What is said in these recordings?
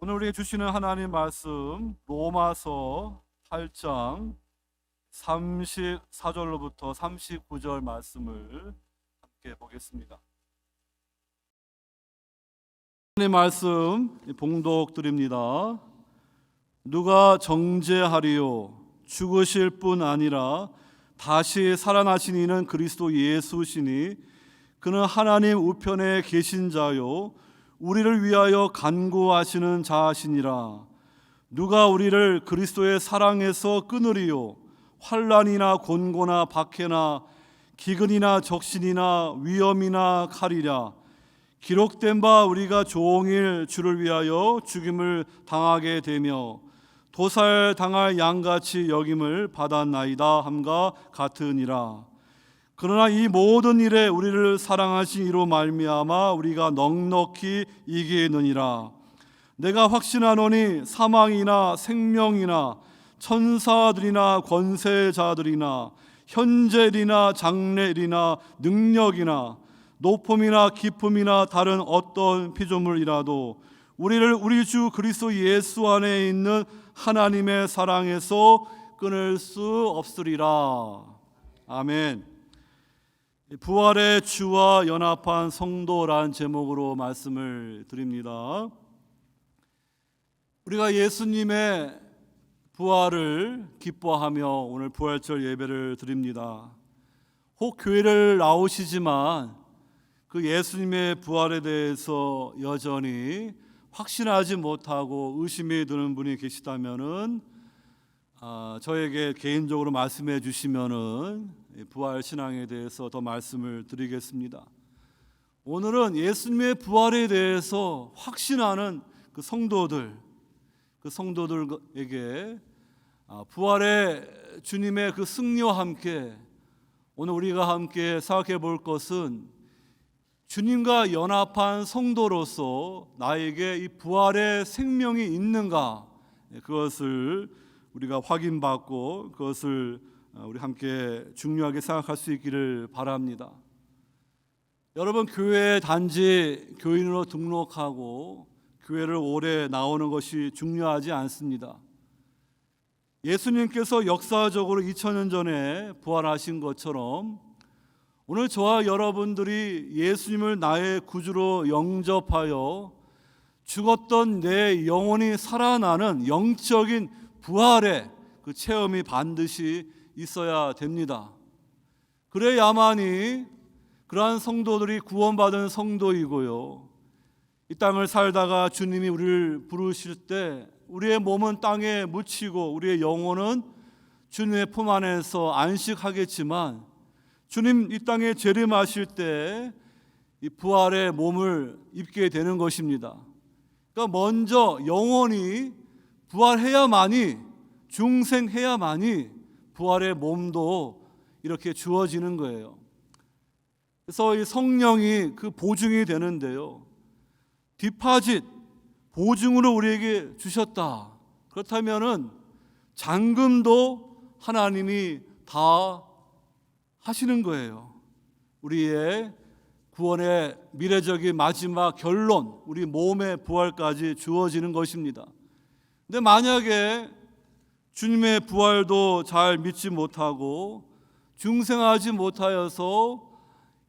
오늘 우리에게 주시는 하나님 말씀 로마서 8장 34절로부터 39절 말씀을 함께 보겠습니다. 하나님 말씀 봉독 드립니다. 누가 정죄하리요? 죽으실 뿐 아니라 다시 살아나신 이는 그리스도 예수시니 그는 하나님 우편에 계신 자요 우리를 위하여 간구하시는 자시니라. 누가 우리를 그리스도의 사랑에서 끊으리요? 환난이나 곤고나 박해나 기근이나 적신이나 위험이나 칼이랴. 기록된 바 우리가 종일 주를 위하여 죽임을 당하게 되며 도살 당할 양같이 여김을 받았나이다 함과 같으니라. 그러나 이 모든 일에 우리를 사랑하신 이로 말미암아 우리가 넉넉히 이기느니라. 내가 확신하노니 사망이나 생명이나 천사들이나 권세자들이나 현재일이나 장래일이나 능력이나 높음이나 깊음이나 다른 어떤 피조물이라도 우리를 우리 주 그리스도 예수 안에 있는 하나님의 사랑에서 끊을 수 없으리라. 아멘. 부활의 주와 연합한 성도라는 제목으로 말씀을 드립니다. 우리가 예수님의 부활을 기뻐하며 오늘 부활절 예배를 드립니다. 혹 교회를 나오시지만 그 예수님의 부활에 대해서 여전히 확신하지 못하고 의심이 드는 분이 계시다면은 저에게 개인적으로 말씀해 주시면은 부활 신앙에 대해서 더 말씀을 드리겠습니다. 오늘은 예수님의 부활에 대해서 확신하는 그 성도들에게 부활의 주님의 그 승리와 함께 오늘 우리가 함께 생각해 볼 것은 주님과 연합한 성도로서 나에게 이 부활의 생명이 있는가, 그것을 우리가 확인받고 그것을 우리 함께 중요하게 생각할 수 있기를 바랍니다. 여러분, 교회에 단지 교인으로 등록하고 교회를 오래 나오는 것이 중요하지 않습니다. 예수님께서 역사적으로 2000년 전에 부활하신 것처럼 오늘 저와 여러분들이 예수님을 나의 구주로 영접하여 죽었던 내 영혼이 살아나는 영적인 부활의 그 체험이 반드시 있어야 됩니다. 그래야만이 그러한 성도들이 구원받은 성도이고요, 이 땅을 살다가 주님이 우리를 부르실 때 우리의 몸은 땅에 묻히고 우리의 영혼은 주님의 품 안에서 안식하겠지만 주님 이 땅에 재림하실 때 이 부활의 몸을 입게 되는 것입니다. 그러니까 먼저 영혼이 부활해야만이, 중생해야만이 부활의 몸도 이렇게 주어지는 거예요. 그래서 이 성령이 그 보증이 되는데요, 디파짓, 보증으로 우리에게 주셨다. 그렇다면은 잔금도 하나님이 다 하시는 거예요. 우리의 구원의 미래적인 마지막 결론, 우리 몸의 부활까지 주어지는 것입니다. 근데 만약에 주님의 부활도 잘 믿지 못하고 중생하지 못하여서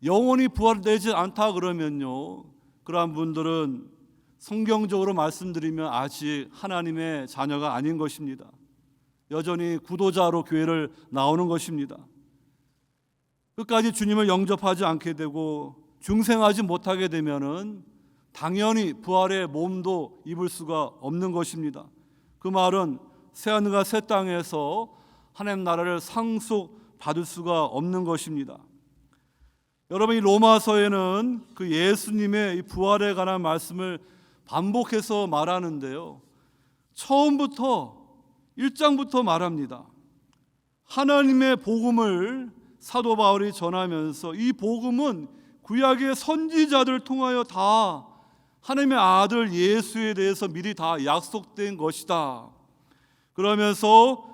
영혼이 부활되지 않다 그러면요, 그러한 분들은 성경적으로 말씀드리면 아직 하나님의 자녀가 아닌 것입니다. 여전히 구도자로 교회를 나오는 것입니다. 끝까지 주님을 영접하지 않게 되고 중생하지 못하게 되면은 당연히 부활의 몸도 입을 수가 없는 것입니다. 그 말은 새하늘과 새 땅에서 하나님 나라를 상속받을 수가 없는 것입니다. 여러분, 이 로마서에는 그 예수님의 이 부활에 관한 말씀을 반복해서 말하는데요, 처음부터 1장부터 말합니다. 하나님의 복음을 사도 바울이 전하면서 이 복음은 구약의 선지자들을 통하여 다 하나님의 아들 예수에 대해서 미리 다 약속된 것이다. 그러면서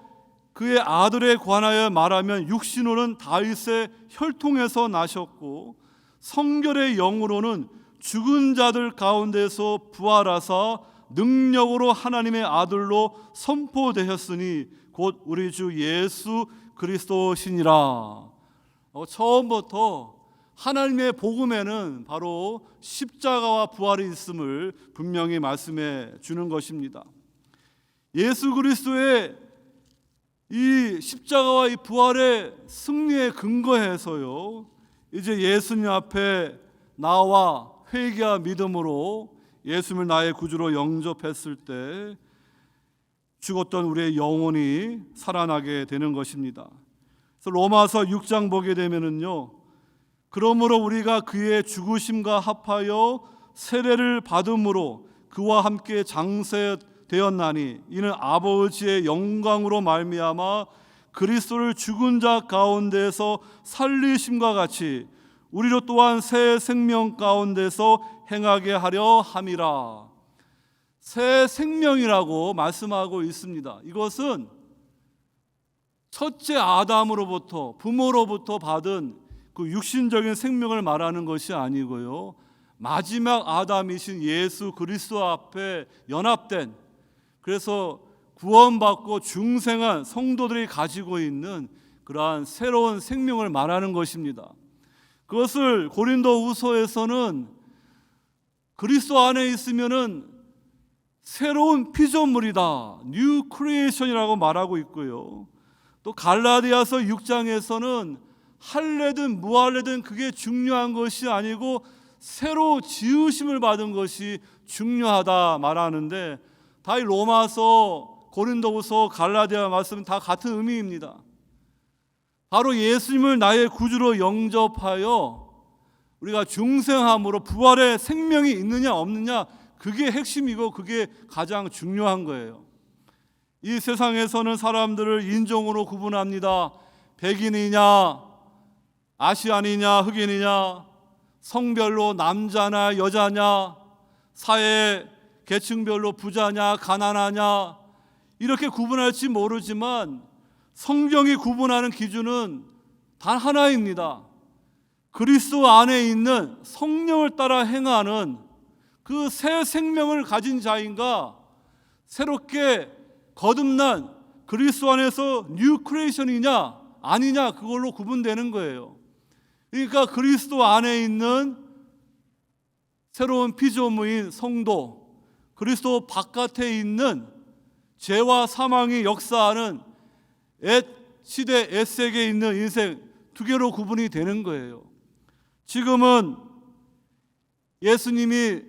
그의 아들에 관하여 말하면 육신으로는 다윗의 혈통에서 나셨고 성결의 영으로는 죽은 자들 가운데서 부활하사 능력으로 하나님의 아들로 선포되셨으니 곧 우리 주 예수 그리스도시니라. 처음부터 하나님의 복음에는 바로 십자가와 부활이 있음을 분명히 말씀해 주는 것입니다. 예수 그리스도의 이 십자가와 이 부활의 승리에 근거해서요, 이제 예수님 앞에 나와 회개와 믿음으로 예수님을 나의 구주로 영접했을 때 죽었던 우리의 영혼이 살아나게 되는 것입니다. 그래서 로마서 6장 보게 되면은요, 그러므로 우리가 그의 죽으심과 합하여 세례를 받음으로 그와 함께 장세되었나니 이는 아버지의 영광으로 말미암아 그리스도를 죽은 자 가운데서 살리심과 같이 우리로 또한 새 생명 가운데서 행하게 하려 함이라. 새 생명이라고 말씀하고 있습니다. 이것은 첫째 아담으로부터, 부모로부터 받은 그 육신적인 생명을 말하는 것이 아니고요, 마지막 아담이신 예수 그리스도 앞에 연합된, 그래서 구원받고 중생한 성도들이 가지고 있는 그러한 새로운 생명을 말하는 것입니다. 그것을 고린도후서에서는 그리스도 안에 있으면은 새로운 피조물이다, 뉴 크리에이션이라고 말하고 있고요, 또 갈라디아서 6장에서는 할례든 무할례든 그게 중요한 것이 아니고 새로 지으심을 받은 것이 중요하다 말하는데, 다 이 로마서, 고린도후서, 갈라디아 말씀은 다 같은 의미입니다. 바로 예수님을 나의 구주로 영접하여 우리가 중생함으로 부활의 생명이 있느냐 없느냐, 그게 핵심이고 그게 가장 중요한 거예요. 이 세상에서는 사람들을 인종으로 구분합니다. 백인이냐 아시안이냐 흑인이냐, 성별로 남자나 여자냐, 사회 계층별로 부자냐 가난하냐, 이렇게 구분할지 모르지만 성경이 구분하는 기준은 단 하나입니다. 그리스도 안에 있는 성령을 따라 행하는 그 새 생명을 가진 자인가, 새롭게 거듭난 그리스도 안에서 뉴 크리에이션이냐 아니냐, 그걸로 구분되는 거예요. 그러니까 그리스도 안에 있는 새로운 피조물인 성도, 그리스도 바깥에 있는 죄와 사망이 역사하는 옛 시대 옛 세계에 있는 인생, 두 개로 구분이 되는 거예요. 지금은 예수님이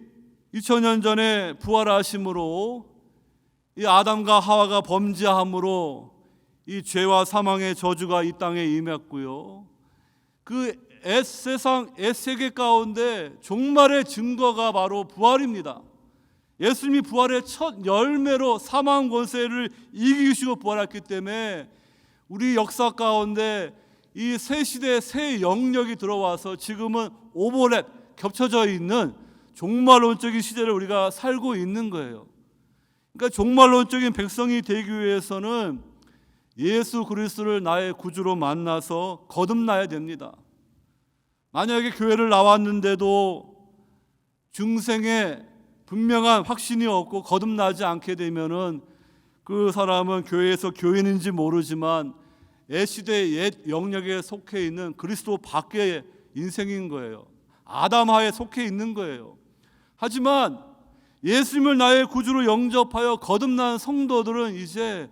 2000년 전에 부활하심으로 이 아담과 하와가 범죄함으로 이 죄와 사망의 저주가 이 땅에 임했고요, 그 옛 세상 옛 세계 가운데 종말의 증거가 바로 부활입니다. 예수님이 부활의 첫 열매로 사망 권세를 이기시고 부활했기 때문에 우리 역사 가운데 이 새 시대의 새 영역이 들어와서 지금은 오버랩, 겹쳐져 있는 종말론적인 시대를 우리가 살고 있는 거예요. 그러니까 종말론적인 백성이 되기 위해서는 예수 그리스도를 나의 구주로 만나서 거듭나야 됩니다. 만약에 교회를 나왔는데도 중생에 분명한 확신이 없고 거듭나지 않게 되면은 그 사람은 교회에서 교인인지 모르지만 옛 시대의 옛 영역에 속해 있는 그리스도 밖의 인생인 거예요. 아담하에 속해 있는 거예요. 하지만 예수님을 나의 구주로 영접하여 거듭난 성도들은 이제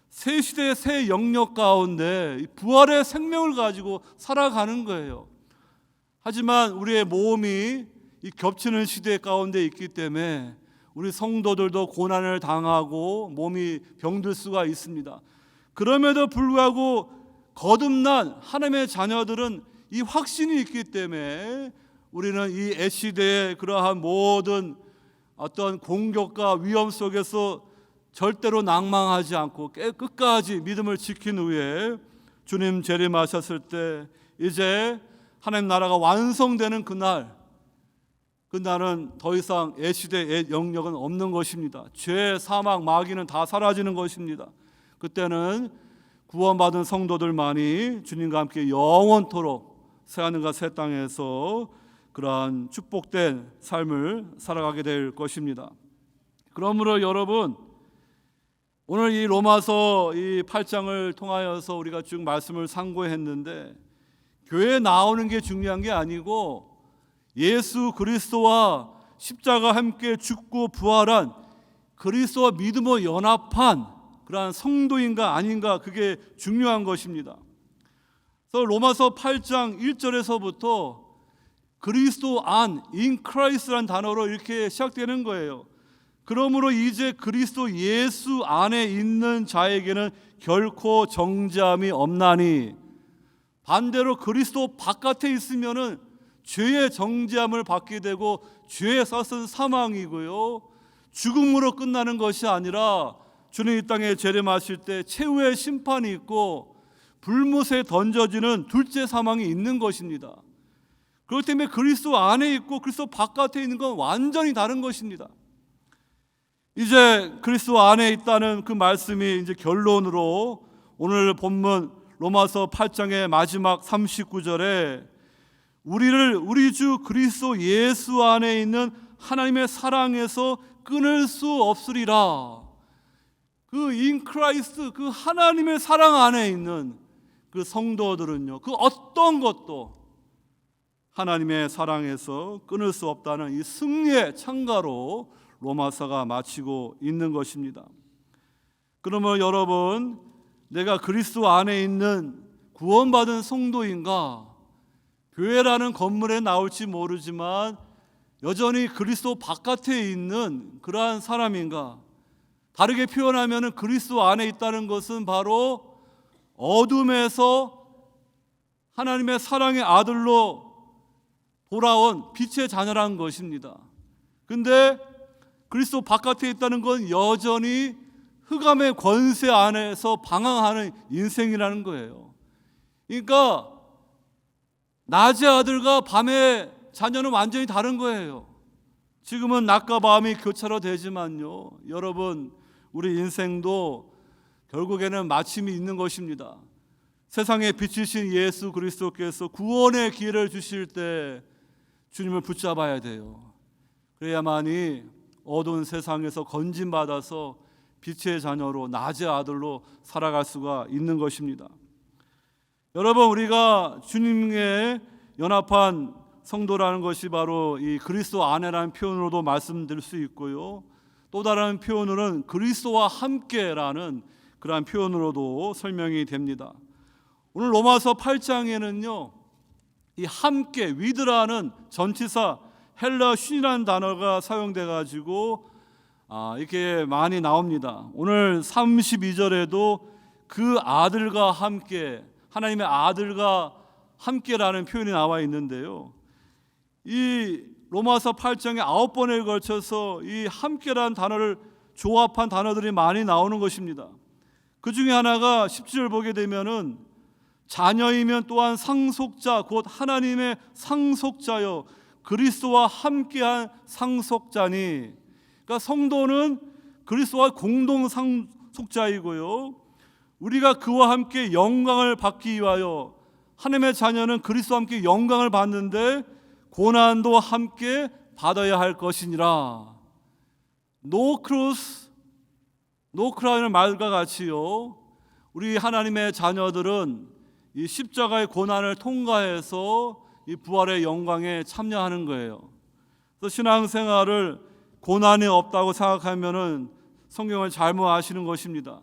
새 시대의 새 영역 가운데 부활의 생명을 가지고 살아가는 거예요. 하지만 우리의 몸이 이 겹치는 시대 가운데 있기 때문에 우리 성도들도 고난을 당하고 몸이 병들 수가 있습니다. 그럼에도 불구하고 거듭난 하나님의 자녀들은 이 확신이 있기 때문에 우리는 이 애시대의 그러한 모든 어떤 공격과 위험 속에서 절대로 낭망하지 않고 끝까지 믿음을 지킨 후에 주님 재림하셨을 때 이제 하나님 나라가 완성되는 그날은 더 이상 애시대의 영역은 없는 것입니다. 죄, 사망, 마귀는 다 사라지는 것입니다. 그때는 구원받은 성도들만이 주님과 함께 영원토록 새하늘과 새 땅에서 그러한 축복된 삶을 살아가게 될 것입니다. 그러므로 여러분, 오늘 이 로마서 이 8장을 통하여서 우리가 쭉 말씀을 상고했는데, 교회에 나오는 게 중요한 게 아니고 예수 그리스도와 십자가 함께 죽고 부활한 그리스도와 믿음으로 연합한 그러한 성도인가 아닌가, 그게 중요한 것입니다. 그래서 로마서 8장 1절에서부터 그리스도 안, in Christ라는 단어로 이렇게 시작되는 거예요. 그러므로 이제 그리스도 예수 안에 있는 자에게는 결코 정죄함이 없나니, 반대로 그리스도 바깥에 있으면은 죄의 정죄함을 받게 되고 죄의 싹은 사망이고요, 죽음으로 끝나는 것이 아니라 주님 이 땅에 재림하실 때 최후의 심판이 있고 불못에 던져지는 둘째 사망이 있는 것입니다. 그렇기 때문에 그리스도 안에 있고 그리스도 바깥에 있는 건 완전히 다른 것입니다. 이제 그리스도 안에 있다는 그 말씀이 이제 결론으로 오늘 본문 로마서 8장의 마지막 39절에 우리를 우리 주 그리스도 예수 안에 있는 하나님의 사랑에서 끊을 수 없으리라. 그 in Christ, 그 하나님의 사랑 안에 있는 그 성도들은요, 그 어떤 것도 하나님의 사랑에서 끊을 수 없다는 이 승리의 창가로 로마서가 마치고 있는 것입니다. 그러면 여러분, 내가 그리스도 안에 있는 구원받은 성도인가? 교회라는 건물에 나올지 모르지만 여전히 그리스도 바깥에 있는 그러한 사람인가? 다르게 표현하면 그리스도 안에 있다는 것은 바로 어둠에서 하나님의 사랑의 아들로 돌아온 빛의 자녀라는 것입니다. 근데 그리스도 바깥에 있다는 건 여전히 흑암의 권세 안에서 방황하는 인생이라는 거예요. 그러니까 낮의 아들과 밤의 자녀는 완전히 다른 거예요. 지금은 낮과 밤이 교차로 되지만요, 여러분, 우리 인생도 결국에는 마침이 있는 것입니다. 세상에 빛이신 예수 그리스도께서 구원의 기회를 주실 때 주님을 붙잡아야 돼요. 그래야만이 어두운 세상에서 건진받아서 빛의 자녀로, 낮의 아들로 살아갈 수가 있는 것입니다. 여러분, 우리가 주님에 연합한 성도라는 것이 바로 이 그리스도 안에라는 표현으로도 말씀드릴 수 있고요, 또 다른 표현으로는 그리스도와 함께라는 그러한 표현으로도 설명이 됩니다. 오늘 로마서 8장에는요, 이 함께, 위드라는 전치사 헬라 쉰이라는 단어가 사용돼 가지고 이렇게 많이 나옵니다. 오늘 32절에도 그 아들과 함께, 하나님의 아들과 함께라는 표현이 나와 있는데요, 이 로마서 8장에 9번에 걸쳐서 이 함께라는 단어를 조합한 단어들이 많이 나오는 것입니다. 그 중에 하나가 10절 보게 되면은 자녀이면 또한 상속자, 곧 하나님의 상속자여 그리스도와 함께한 상속자니, 그러니까 성도는 그리스도와 공동 상속자이고요, 우리가 그와 함께 영광을 받기 위하여, 하나님의 자녀는 그리스도와 함께 영광을 받는데 고난도 함께 받아야 할 것이니라. No cross, no cry는 말과 같이요, 우리 하나님의 자녀들은 이 십자가의 고난을 통과해서 이 부활의 영광에 참여하는 거예요. 그래서 신앙생활을 고난이 없다고 생각하면은 성경을 잘못 아시는 것입니다.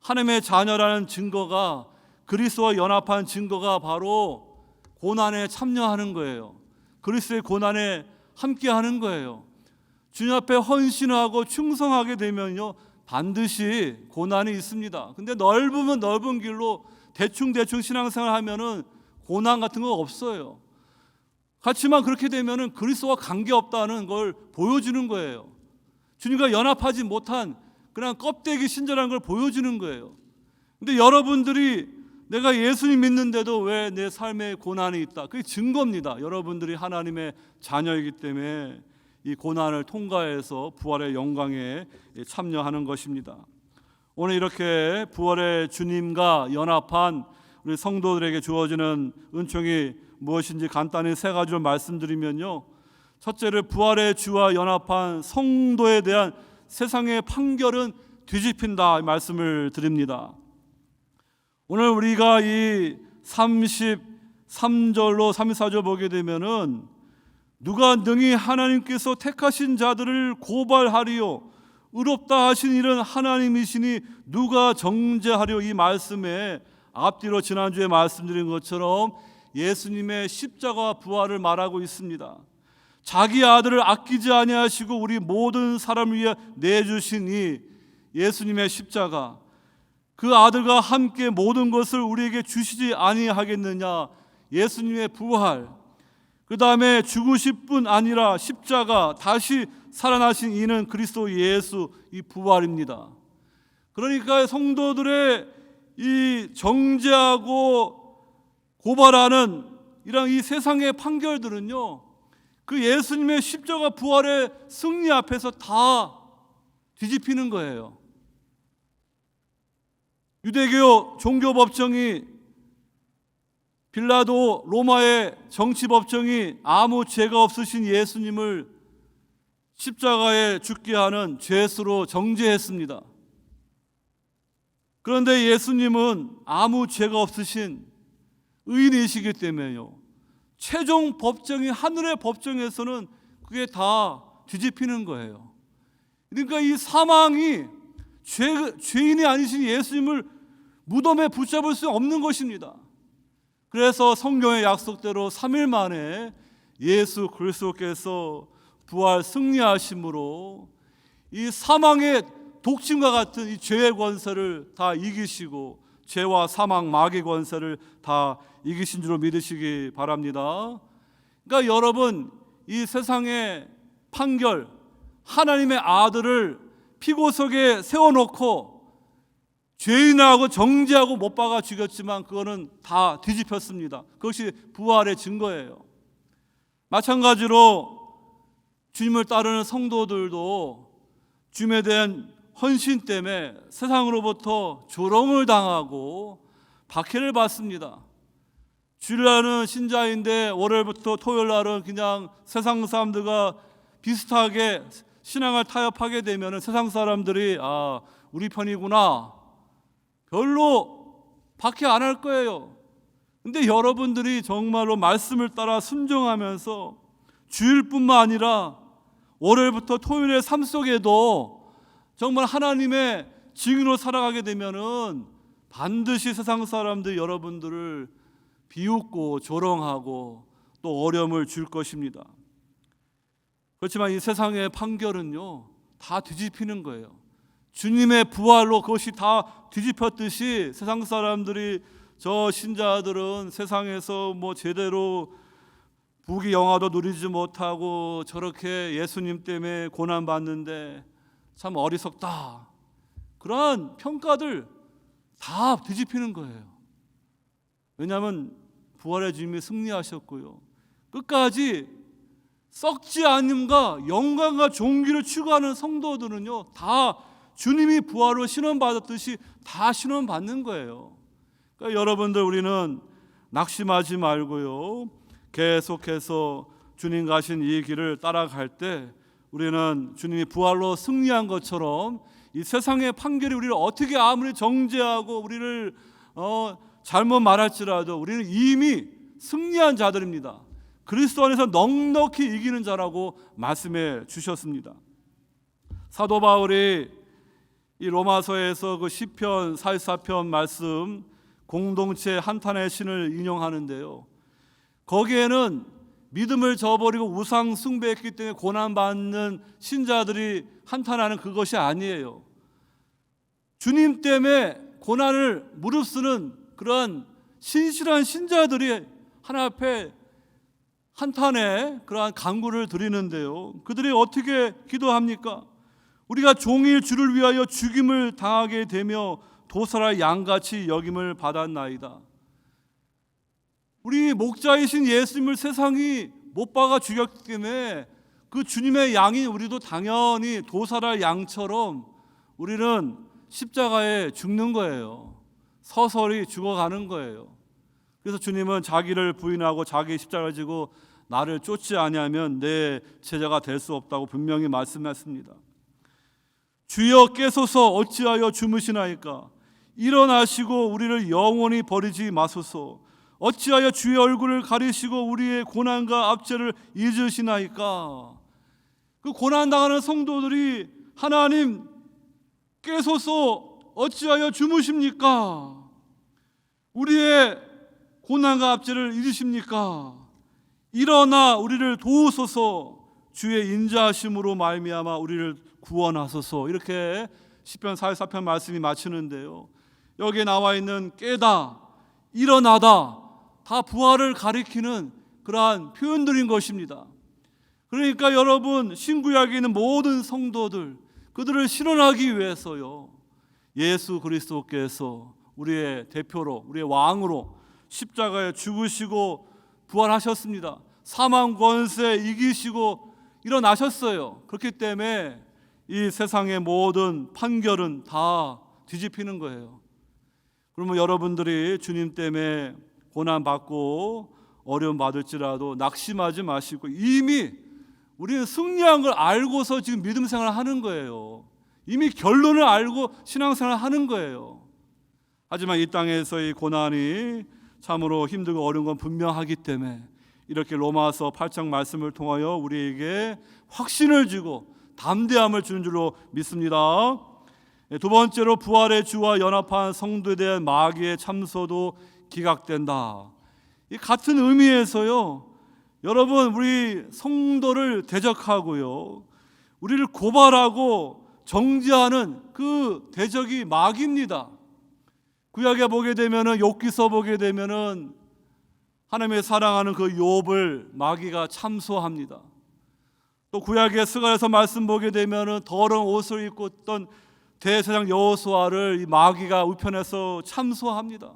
하나님의 자녀라는 증거가, 그리스도와 연합한 증거가 바로 고난에 참여하는 거예요. 그리스도의 고난에 함께하는 거예요. 주님 앞에 헌신하고 충성하게 되면요, 반드시 고난이 있습니다. 근데 넓으면 넓은 길로 대충 신앙생활 하면은 고난 같은 거 없어요. 그렇지만 그렇게 되면은 그리스도와 관계없다는 걸 보여주는 거예요. 주님과 연합하지 못한 그냥 껍데기 신전한 걸 보여주는 거예요. 근데 여러분들이 내가 예수님 믿는데도 왜 내 삶에 고난이 있다, 그게 증거입니다. 여러분들이 하나님의 자녀이기 때문에 이 고난을 통과해서 부활의 영광에 참여하는 것입니다. 오늘 이렇게 부활의 주님과 연합한 우리 성도들에게 주어지는 은총이 무엇인지 간단히 세 가지로 말씀드리면요, 첫째를 부활의 주와 연합한 성도에 대한 세상의 판결은 뒤집힌다 말씀을 드립니다. 오늘 우리가 이 33절로 34절 보게 되면은 누가 능히 하나님께서 택하신 자들을 고발하리요 의롭다 하신 일은 하나님이시니 누가 정죄하려, 이 말씀에 앞뒤로 지난주에 말씀드린 것처럼 예수님의 십자가 부활을 말하고 있습니다. 자기 아들을 아끼지 아니하시고 우리 모든 사람을 위해 내주신 이 예수님의 십자가, 그 아들과 함께 모든 것을 우리에게 주시지 아니하겠느냐. 예수님의 부활, 그 다음에 죽으실 뿐 아니라 십자가 다시 살아나신 이는 그리스도 예수, 이 부활입니다. 그러니까 성도들의 이 정죄하고 고발하는 이런 이 세상의 판결들은요, 그 예수님의 십자가 부활의 승리 앞에서 다 뒤집히는 거예요. 유대교 종교법정이, 빌라도 로마의 정치법정이 아무 죄가 없으신 예수님을 십자가에 죽게 하는 죄수로 정죄했습니다. 그런데 예수님은 아무 죄가 없으신 의인이시기 때문에요, 최종 법정이 하늘의 법정에서는 그게 다 뒤집히는 거예요. 그러니까 이 사망이 죄인이 아니신 예수님을 무덤에 붙잡을 수 없는 것입니다. 그래서 성경의 약속대로 3일 만에 예수 그리스도께서 부활 승리하심으로 이 사망의 독침과 같은 이 죄의 권세를 다 이기시고 죄와 사망 마귀의 권세를 다 이기신 줄로 믿으시기 바랍니다. 그러니까 여러분, 이 세상의 판결, 하나님의 아들을 피고석에 세워놓고 죄인하고 정죄하고 못 박아 죽였지만 그거는 다 뒤집혔습니다. 그것이 부활의 증거예요. 마찬가지로 주님을 따르는 성도들도 주님에 대한 헌신 때문에 세상으로부터 조롱을 당하고 박해를 받습니다. 주일날은 신자인데 월요일부터 토요일날은 그냥 세상 사람들과 비슷하게 신앙을 타협하게 되면 세상 사람들이 우리 편이구나, 별로 박해 안 할 거예요. 근데 여러분들이 정말로 말씀을 따라 순종하면서 주일뿐만 아니라 월요일부터 토요일의 삶 속에도 정말 하나님의 증인으로 살아가게 되면은 반드시 세상 사람들 여러분들을 비웃고 조롱하고 또 어려움을 줄 것입니다. 그렇지만 이 세상의 판결은요, 다 뒤집히는 거예요. 주님의 부활로 그것이 다 뒤집혔듯이 세상 사람들이, 저 신자들은 세상에서 제대로 부귀 영화도 누리지 못하고 저렇게 예수님 때문에 고난받는데 참 어리석다, 그러한 평가들 다 뒤집히는 거예요. 왜냐하면 부활의 주님이 승리하셨고요, 끝까지 썩지 않음과 영광과 존귀를 추구하는 성도들은요, 다 주님이 부활로 신원받았듯이 다 신원받는 거예요. 그러니까 여러분들, 우리는 낙심하지 말고요, 계속해서 주님 가신 이 길을 따라갈 때 우리는 주님이 부활로 승리한 것처럼 이 세상의 판결이 우리를 어떻게 아무리 정죄하고 우리를 잘못 말할지라도 우리는 이미 승리한 자들입니다. 그리스도 안에서 넉넉히 이기는 자라고 말씀해 주셨습니다. 사도 바울이 이 로마서에서 그 시편 44편 말씀, 공동체 한탄의 신을 인용하는데요, 거기에는 믿음을 저버리고 우상 숭배했기 때문에 고난받는 신자들이 한탄하는 그것이 아니에요. 주님 때문에 고난을 무릅쓰는 그러한 신실한 신자들이 하나님 앞에 한탄의 그러한 간구를 드리는데요, 그들이 어떻게 기도합니까? 우리가 종일 주를 위하여 죽임을 당하게 되며 도살할 양같이 여김을 받았나이다. 우리 목자이신 예수님을 세상이 못 박아 죽였기 때문에 그 주님의 양인 우리도 당연히 도살할 양처럼 우리는 십자가에 죽는 거예요. 서서히 죽어가는 거예요. 그래서 주님은 자기를 부인하고 자기 십자가를 지고 나를 쫓지 아니하면 내 제자가 될 수 없다고 분명히 말씀했습니다. 주여 깨소서 어찌하여 주무시나이까. 일어나시고 우리를 영원히 버리지 마소서. 어찌하여 주의 얼굴을 가리시고 우리의 고난과 압제를 잊으시나이까. 그 고난당하는 성도들이 하나님 깨소서 어찌하여 주무십니까? 우리의 고난과 압제를 잊으십니까? 일어나 우리를 도우소서. 주의 인자하심으로 말미암아 우리를 구원하소서. 이렇게 시편 44편 말씀이 마치는데요, 여기에 나와 있는 깨다, 일어나다 다 부활을 가리키는 그러한 표현들인 것입니다. 그러니까 여러분, 신구약에 있는 모든 성도들, 그들을 실현하기 위해서요, 예수 그리스도께서 우리의 대표로, 우리의 왕으로 십자가에 죽으시고 부활하셨습니다. 사망 권세 이기시고 일어나셨어요. 그렇기 때문에 이 세상의 모든 판결은 다 뒤집히는 거예요. 그러면 여러분들이 주님 때문에 고난받고 어려움 받을지라도 낙심하지 마시고, 이미 우리는 승리한 걸 알고서 지금 믿음 생활을 하는 거예요. 이미 결론을 알고 신앙생활을 하는 거예요. 하지만 이 땅에서의 고난이 참으로 힘들고 어려운 건 분명하기 때문에 이렇게 로마서 8장 말씀을 통하여 우리에게 확신을 주고 담대함을 주는 줄로 믿습니다. 두 번째로, 부활의 주와 연합한 성도에 대한 마귀의 참소도 기각된다. 이 같은 의미에서요, 여러분, 우리 성도를 대적하고요, 우리를 고발하고 정죄하는 그 대적이 마귀입니다. 구약에 보게 되면은, 욥기서 보게 되면은 하나님의 사랑하는 그 욥을 마귀가 참소합니다. 또 구약의 스가랴서 말씀 보게 되면은 더러운 옷을 입고 있던 대제사장 여호수아를 이 마귀가 우편에서 참소합니다.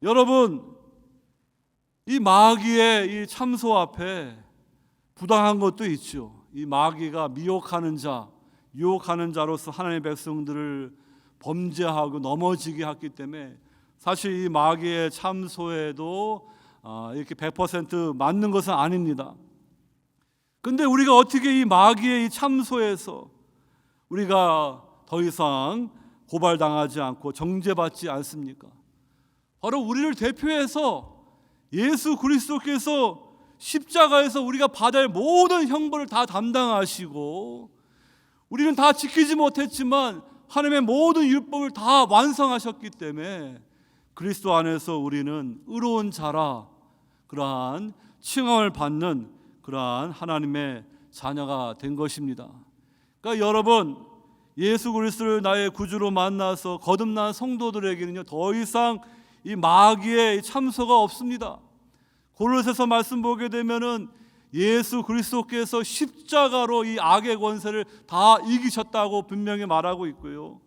여러분, 이 마귀의 이 참소 앞에 부당한 것도 있죠. 이 마귀가 미혹하는 자, 유혹하는 자로서 하나님의 백성들을 범죄하고 넘어지게 했기 때문에 사실 이 마귀의 참소에도 이렇게 100% 맞는 것은 아닙니다. 근데 우리가 어떻게 이 마귀의 이 참소에서 우리가 더 이상 고발당하지 않고 정죄받지 않습니까? 바로 우리를 대표해서 예수 그리스도께서 십자가에서 우리가 받아야 할 모든 형벌을 다 담당하시고, 우리는 다 지키지 못했지만 하나님의 모든 율법을 다 완성하셨기 때문에 그리스도 안에서 우리는 의로운 자라, 그러한 칭함을 받는 그러한 하나님의 자녀가 된 것입니다. 그러니까 여러분, 예수 그리스도를 나의 구주로 만나서 거듭난 성도들에게는요, 더 이상 이 마귀의 참소가 없습니다. 골로새서 말씀 보게 되면은 예수 그리스도께서 십자가로 이 악의 권세를 다 이기셨다고 분명히 말하고 있고요.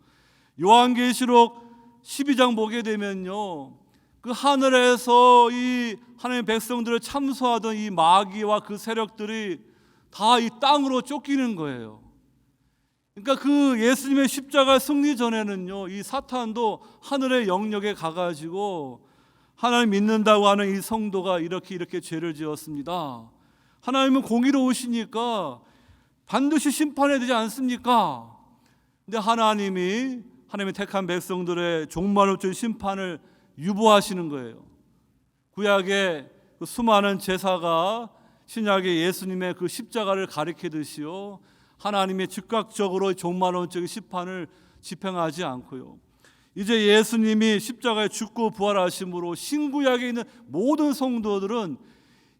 요한계시록 12장 보게 되면요, 그 하늘에서 이 하나님의 백성들을 참소하던 이 마귀와 그 세력들이 다 이 땅으로 쫓기는 거예요. 그러니까 그 예수님의 십자가 승리 전에는요, 이 사탄도 하늘의 영역에 가가지고 하나님 믿는다고 하는 이 성도가 이렇게 죄를 지었습니다. 하나님은 공의로우시니까 반드시 심판해야 되지 않습니까? 근데 하나님이 하나님의 택한 백성들의 종말없는 심판을 유보하시는 거예요. 구약의 그 수많은 제사가 신약의 예수님의 그 십자가를 가리키듯이요, 하나님의 즉각적으로 종말론적인 심판을 집행하지 않고요, 이제 예수님이 십자가에 죽고 부활하심으로 신구약에 있는 모든 성도들은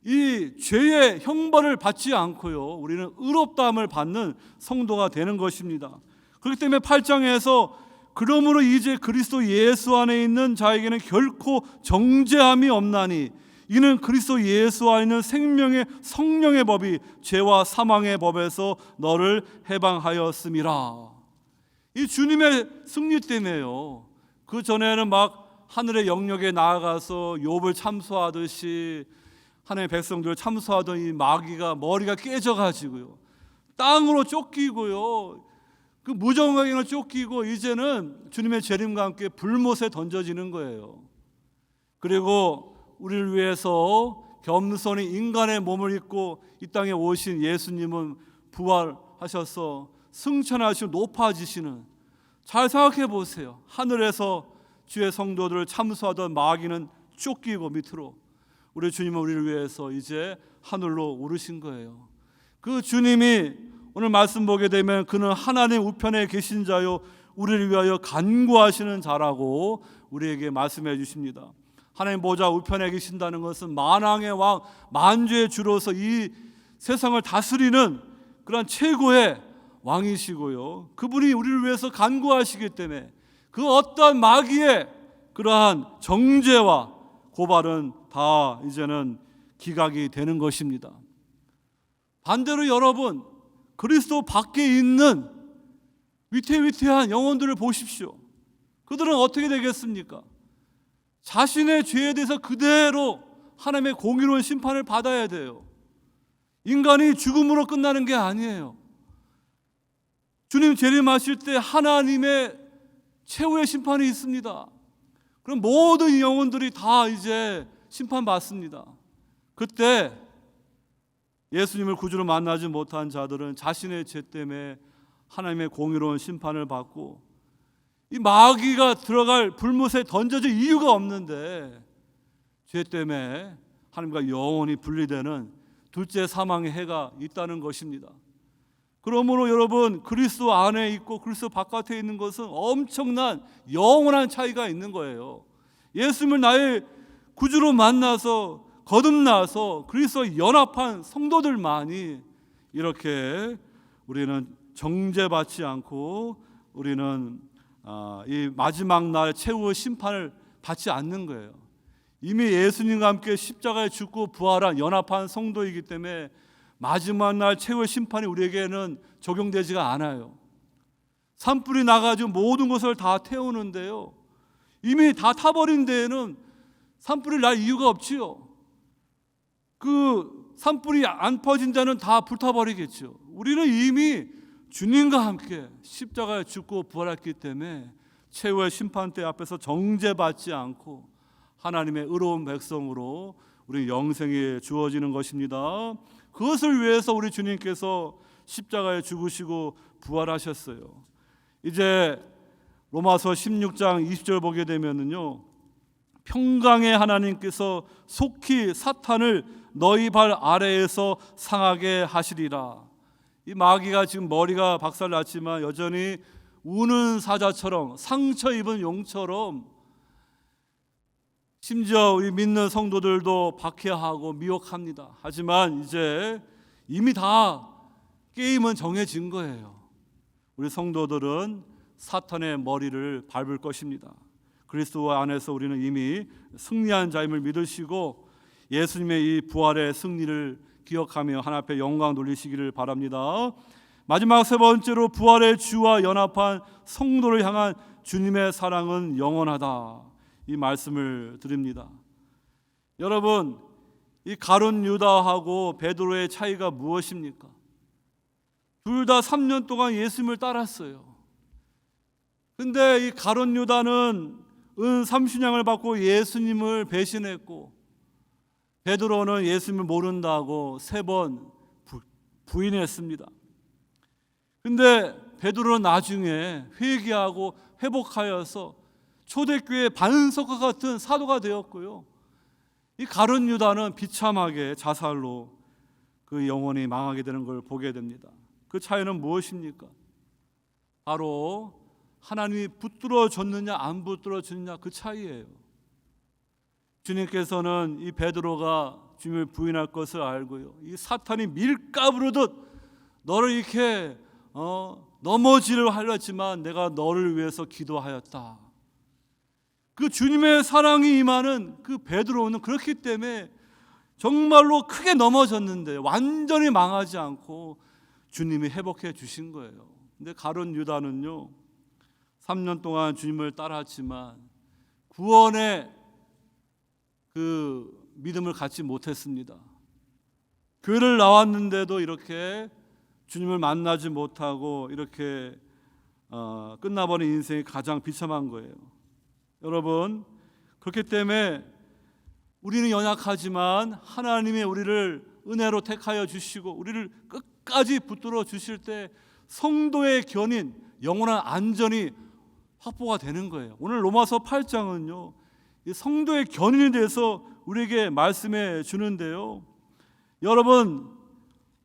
이 죄의 형벌을 받지 않고요, 우리는 의롭다함을 받는 성도가 되는 것입니다. 그렇기 때문에 8장에서 그러므로 이제 그리스도 예수 안에 있는 자에게는 결코 정죄함이 없나니 이는 그리스도 예수 안에 있는 생명의 성령의 법이 죄와 사망의 법에서 너를 해방하였음이라. 이 주님의 승리 때문에요. 그 전에는 막 하늘의 영역에 나아가서 욥을 참소하듯이 하나님의 백성들을 참소하던 이 마귀가 머리가 깨져가지고요, 땅으로 쫓기고요, 그 무정하게는 쫓기고 이제는 주님의 재림과 함께 불못에 던져지는 거예요. 그리고 우리를 위해서 겸손히 인간의 몸을 입고 이 땅에 오신 예수님은 부활하셔서 승천하시고 높아지시는, 잘 생각해 보세요. 하늘에서 주의 성도들을 참수하던 마귀는 쫓기고 밑으로, 우리 주님은 우리를 위해서 이제 하늘로 오르신 거예요. 그 주님이 오늘 말씀 보게 되면 그는 하나님 우편에 계신 자요 우리를 위하여 간구하시는 자라고 우리에게 말씀해 주십니다. 하나님 보좌 우편에 계신다는 것은 만왕의 왕, 만주의 주로서 이 세상을 다스리는 그런 최고의 왕이시고요, 그분이 우리를 위해서 간구하시기 때문에 그 어떠한 마귀의 그러한 정죄와 고발은 다 이제는 기각이 되는 것입니다. 반대로 여러분, 그리스도 밖에 있는 위태위태한 영혼들을 보십시오. 그들은 어떻게 되겠습니까? 자신의 죄에 대해서 그대로 하나님의 공의로운 심판을 받아야 돼요. 인간이 죽음으로 끝나는 게 아니에요. 주님 재림하실 때 하나님의 최후의 심판이 있습니다. 그럼 모든 영혼들이 다 이제 심판받습니다. 그때 예수님을 구주로 만나지 못한 자들은 자신의 죄 때문에 하나님의 공의로운 심판을 받고, 이 마귀가 들어갈 불못에 던져질 이유가 없는데 죄 때문에 하나님과 영원히 분리되는 둘째 사망의 해가 있다는 것입니다. 그러므로 여러분, 그리스도 안에 있고 그리스도 바깥에 있는 것은 엄청난 영원한 차이가 있는 거예요. 예수님을 나의 구주로 만나서 거듭나서 그리스도와 연합한 성도들만이 이렇게 우리는 정죄받지 않고 우리는 이 마지막 날 최후의 심판을 받지 않는 거예요. 이미 예수님과 함께 십자가에 죽고 부활한 연합한 성도이기 때문에 마지막 날 최후의 심판이 우리에게는 적용되지가 않아요. 산불이 나가지고 모든 것을 다 태우는데요, 이미 다 타버린 데에는 산불이 날 이유가 없지요. 그 산불이 안 퍼진 자는 다 불타버리겠죠. 우리는 이미 주님과 함께 십자가에 죽고 부활했기 때문에 최후의 심판대 앞에서 정죄받지 않고 하나님의 의로운 백성으로 우리 영생이 주어지는 것입니다. 그것을 위해서 우리 주님께서 십자가에 죽으시고 부활하셨어요. 이제 로마서 16장 20절 보게 되면은요, 평강의 하나님께서 속히 사탄을 너희 발 아래에서 상하게 하시리라. 이 마귀가 지금 머리가 박살났지만 여전히 우는 사자처럼, 상처 입은 용처럼 심지어 우리 믿는 성도들도 박해하고 미혹합니다. 하지만 이제 이미 다 게임은 정해진 거예요. 우리 성도들은 사탄의 머리를 밟을 것입니다. 그리스도 안에서 우리는 이미 승리한 자임을 믿으시고 예수님의 이 부활의 승리를 기억하며 하나님 앞에 영광 돌리시기를 바랍니다. 마지막 세 번째로, 부활의 주와 연합한 성도를 향한 주님의 사랑은 영원하다. 이 말씀을 드립니다. 여러분, 이 가룟 유다하고 베드로의 차이가 무엇입니까? 둘 다 3년 동안 예수님을 따랐어요. 근데 이 가룟 유다는 은 30냥을 받고 예수님을 배신했고, 베드로는 예수님을 모른다고 3번 부인했습니다. 근데 베드로는 나중에 회개하고 회복하여서 초대교회 반석과 같은 사도가 되었고요, 이 가룟 유다는 비참하게 자살로 그 영혼이 망하게 되는 걸 보게 됩니다. 그 차이는 무엇입니까? 바로 하나님이 붙들어 줬느냐 안 붙들어 줬느냐, 그 차이예요. 주님께서는 이 베드로가 주님을 부인할 것을 알고요, 이 사탄이 밀가부르듯 너를 이렇게 넘어지려 하였지만 내가 너를 위해서 기도하였다. 그 주님의 사랑이 임하는 그 베드로는 그렇기 때문에 정말로 크게 넘어졌는데 완전히 망하지 않고 주님이 회복해 주신 거예요. 근데 가룟 유다는요, 3년 동안 주님을 따랐지만 구원의 그 믿음을 갖지 못했습니다. 교회를 나왔는데도 이렇게 주님을 만나지 못하고 이렇게 끝나버린 인생이 가장 비참한 거예요. 여러분, 그렇기 때문에 우리는 연약하지만 하나님의 우리를 은혜로 택하여 주시고 우리를 끝까지 붙들어 주실 때 성도의 견인, 영원한 안전이 확보가 되는 거예요. 오늘 로마서 8장은요, 이 성도의 견인에 대해서 우리에게 말씀해 주는데요. 여러분,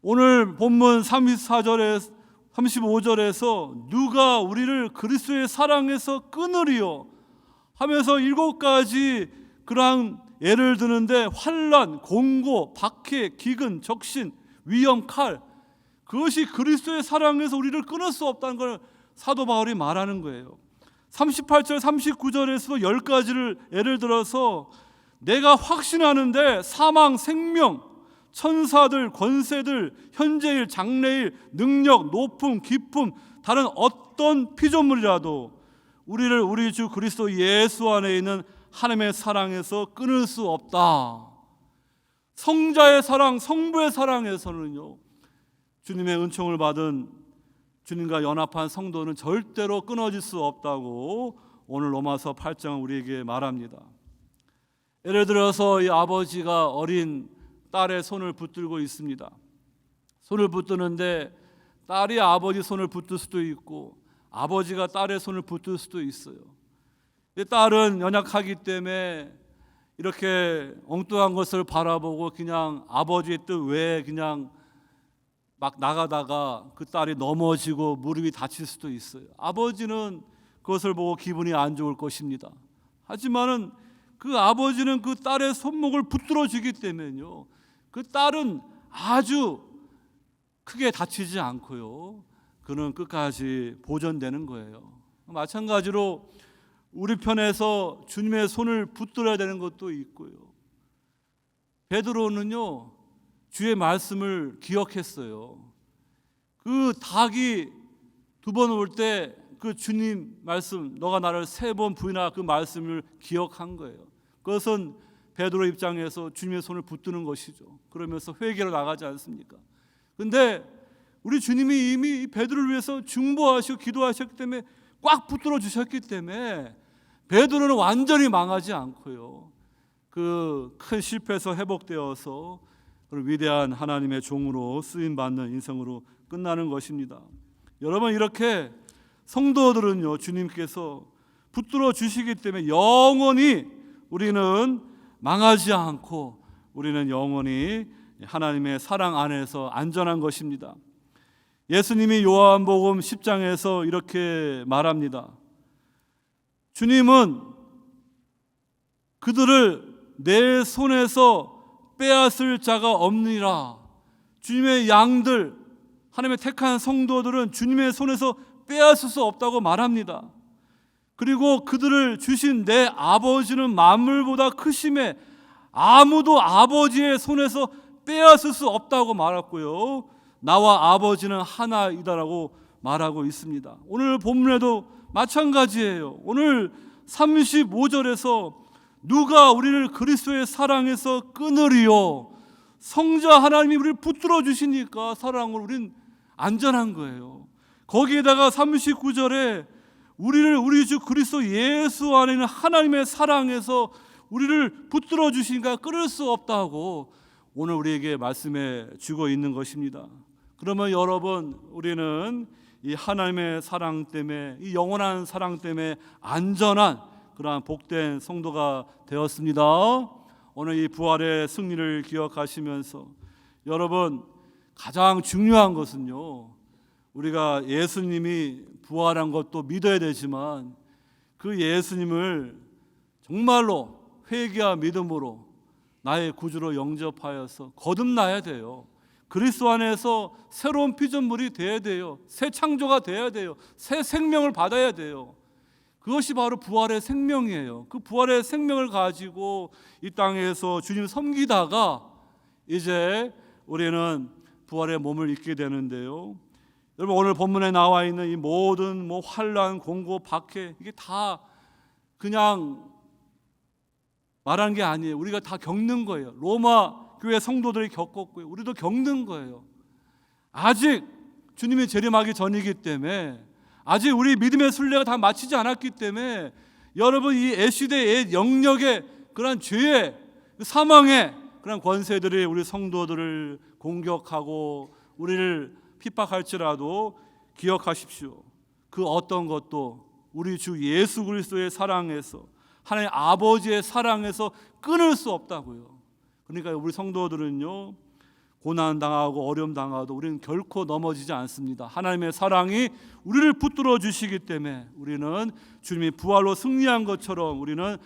오늘 본문 34절에 35절에서 누가 우리를 그리스도의 사랑에서 끊으리요 하면서 7가지 그러한 예를 드는데, 환난, 공고, 박해, 기근, 적신, 위험, 칼, 그것이 그리스도의 사랑에서 우리를 끊을 수 없다는 걸 사도 바울이 말하는 거예요. 38절 39절에서도 10가지를 예를 들어서 내가 확신하는데 사망, 생명, 천사들, 권세들, 현재일, 장래일, 능력, 높음, 깊음, 다른 어떤 피조물이라도 우리를 우리 주 그리스도 예수 안에 있는 하나님의 사랑에서 끊을 수 없다. 성자의 사랑, 성부의 사랑에서는요, 주님의 은총을 받은 주님과 연합한 성도는 절대로 끊어질 수 없다고 오늘 로마서 8장은 우리에게 말합니다. 예를 들어서 이 아버지가 어린 딸의 손을 붙들고 있습니다. 손을 붙드는데 딸이 아버지 손을 붙들 수도 있고 아버지가 딸의 손을 붙들 수도 있어요. 딸은 연약하기 때문에 이렇게 엉뚱한 것을 바라보고 그냥 아버지의 뜻 외에 그냥 막 나가다가 그 딸이 넘어지고 무릎이 다칠 수도 있어요. 아버지는 그것을 보고 기분이 안 좋을 것입니다. 하지만은 그 아버지는 그 딸의 손목을 붙들어 주기 때문에요, 그 딸은 아주 크게 다치지 않고요, 그는 끝까지 보존되는 거예요. 마찬가지로 우리 편에서 주님의 손을 붙들어야 되는 것도 있고요. 베드로는요, 주의 말씀을 기억했어요. 그 닭이 2번 올 때 그 주님 말씀, 너가 나를 3번 부인하라, 그 말씀을 기억한 거예요. 그것은 베드로 입장에서 주님의 손을 붙드는 것이죠. 그러면서 회개로 나가지 않습니까? 근데 우리 주님이 이미 베드로를 위해서 중보하시고 기도하셨기 때문에 꽉 붙들어 주셨기 때문에 베드로는 완전히 망하지 않고요, 그 큰 실패에서 회복되어서 위대한 하나님의 종으로 쓰임받는 인생으로 끝나는 것입니다. 여러분, 이렇게 성도들은요, 주님께서 붙들어 주시기 때문에 영원히 우리는 망하지 않고 우리는 영원히 하나님의 사랑 안에서 안전한 것입니다. 예수님이 요한복음 10장에서 이렇게 말합니다. 주님은 그들을 내 손에서 빼앗을 자가 없느니라. 주님의 양들, 하나님의 택한 성도들은 주님의 손에서 빼앗을 수 없다고 말합니다. 그리고 그들을 주신 내 아버지는 만물보다 크심에 아무도 아버지의 손에서 빼앗을 수 없다고 말했고요, 나와 아버지는 하나이다라고 말하고 있습니다. 오늘 본문에도 마찬가지예요. 오늘 35절에서 누가 우리를 그리스도의 사랑에서 끊으리요? 성자 하나님이 우리를 붙들어 주시니까 사랑으로 우린 안전한 거예요. 거기에다가 39절에 우리를 우리 주 그리스도 예수 안에 있는 하나님의 사랑에서 우리를 붙들어 주시니까 끊을 수 없다고 오늘 우리에게 말씀해 주고 있는 것입니다. 그러면 여러분, 우리는 이 하나님의 사랑 때문에, 이 영원한 사랑 때문에 안전한 그러한 복된 성도가 되었습니다. 오늘 이 부활의 승리를 기억하시면서 여러분, 가장 중요한 것은요, 우리가 예수님이 부활한 것도 믿어야 되지만 그 예수님을 정말로 회개와 믿음으로 나의 구주로 영접하여서 거듭나야 돼요. 그리스도 안에서 새로운 피조물이 되어야 돼요. 새 창조가 되어야 돼요. 새 생명을 받아야 돼요. 그것이 바로 부활의 생명이에요. 그 부활의 생명을 가지고 이 땅에서 주님을 섬기다가 이제 우리는 부활의 몸을 입게 되는데요. 여러분, 오늘 본문에 나와 있는 이 모든 환난, 공고, 박해, 이게 다 그냥 말한 게 아니에요. 우리가 다 겪는 거예요. 로마 교회 성도들이 겪었고요, 우리도 겪는 거예요. 아직 주님이 재림하기 전이기 때문에, 아직 우리 믿음의 순례가 다 마치지 않았기 때문에 여러분, 이 애시대의 영역의 그런 죄의 사망의 그런 권세들이 우리 성도들을 공격하고 우리를 핍박할지라도 기억하십시오. 그 어떤 것도 우리 주 예수 그리스도의 사랑에서, 하나님 아버지의 사랑에서 끊을 수 없다고요. 그러니까 우리 성도들은요, 고난 당하고 어려움 당하도 우리는 결코 넘어지지 않습니다. 하나님의 사랑이 우리를 붙들어 주시기 때문에 우리는 주님이 부활로 승리한 것처럼 우리는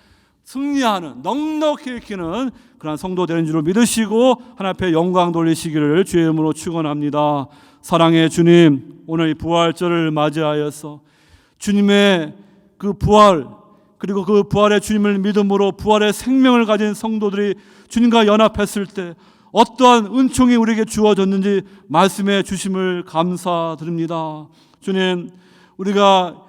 승리하는, 넉넉히 일으키는 그런 성도 되는 줄을 믿으시고 하나님 앞에 영광 돌리시기를 주의 이름으로 축원합니다. 사랑의 주님, 오늘 이 부활절을 맞이하여서 주님의 그 부활, 그리고 그 부활의 주님을 믿음으로 부활의 생명을 가진 성도들이 주님과 연합했을 때 어떠한 은총이 우리에게 주어졌는지 말씀해 주심을 감사드립니다. 주님, 우리가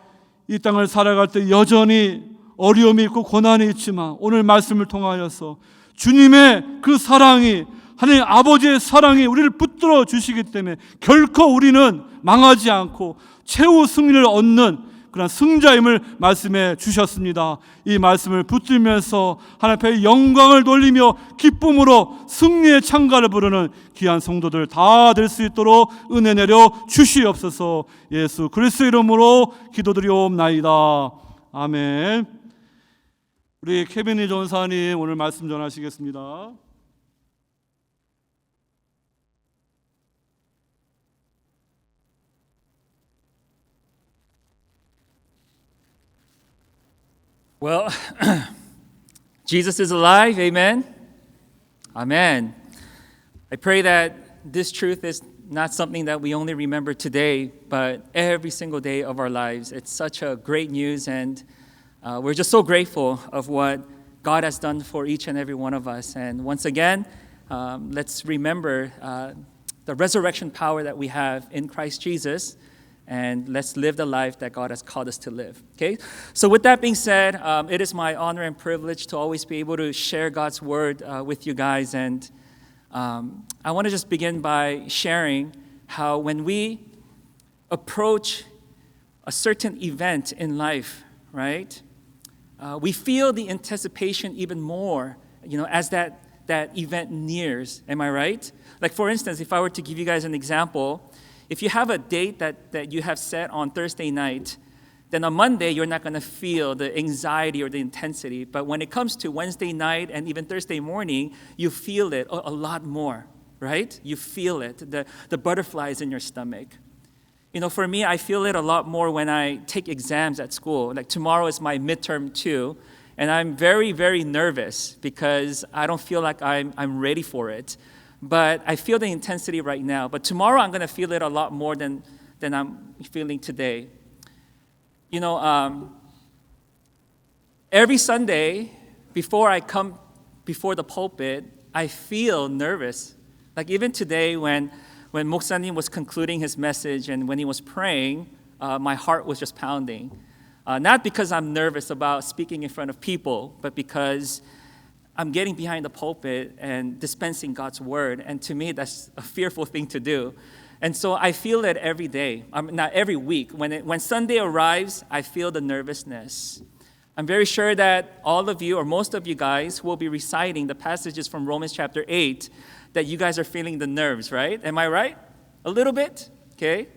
이 땅을 살아갈 때 여전히 어려움이 있고 고난이 있지만 오늘 말씀을 통하여서 주님의 그 사랑이, 하나님 아버지의 사랑이 우리를 붙들어 주시기 때문에 결코 우리는 망하지 않고 최후 승리를 얻는 그런 승자임을 말씀해 주셨습니다. 이 말씀을 붙들면서 하나님 앞에 영광을 돌리며 기쁨으로 승리의 찬가를 부르는 귀한 성도들 다 될 수 있도록 은혜 내려 주시옵소서. 예수 그리스도 이름으로 기도드리옵나이다. 아멘. 우리 케빈이 전사님 오늘 말씀 전하시겠습니다. Well, Jesus is alive, amen? Amen. I pray that this truth is not something that we only remember today, but every single day of our lives. It's such a great news, and we're just so grateful of what God has done for each and every one of us. And once again, let's remember the resurrection power that we have in Christ Jesus, and let's live the life that God has called us to live. Okay? So with that being said, it is my honor and privilege to always be able to share God's word with you guys. And I want to just begin by sharing how when we approach a certain event in life, right, we feel the anticipation even more, as that event nears. Am I right? Like for instance, if I were to give you guys an example, if you have a date that you have set on Thursday night, then on Monday, you're not going to feel the anxiety or the intensity. But when it comes to Wednesday night and even Thursday morning, you feel it a lot more, right? You feel it, the butterflies in your stomach. For me, I feel it a lot more when I take exams at school. Like tomorrow is my midterm too, and I'm very, very nervous because I don't feel like I'm ready for it. But I feel the intensity right now. But tomorrow I'm going to feel it a lot more than I'm feeling today. Every Sunday before I come before the pulpit, I feel nervous. Like even today when Moksanim was concluding his message and when he was praying, my heart was just pounding. Not because I'm nervous about speaking in front of people, but because I'm getting behind the pulpit and dispensing God's word. And to me, that's a fearful thing to do. And so I feel it every day, not every week. When Sunday arrives, I feel the nervousness. I'm very sure that all of you, or most of you guys, will be reciting the passages from Romans chapter 8 that you guys are feeling the nerves, right? Am I right? A little bit? Okay.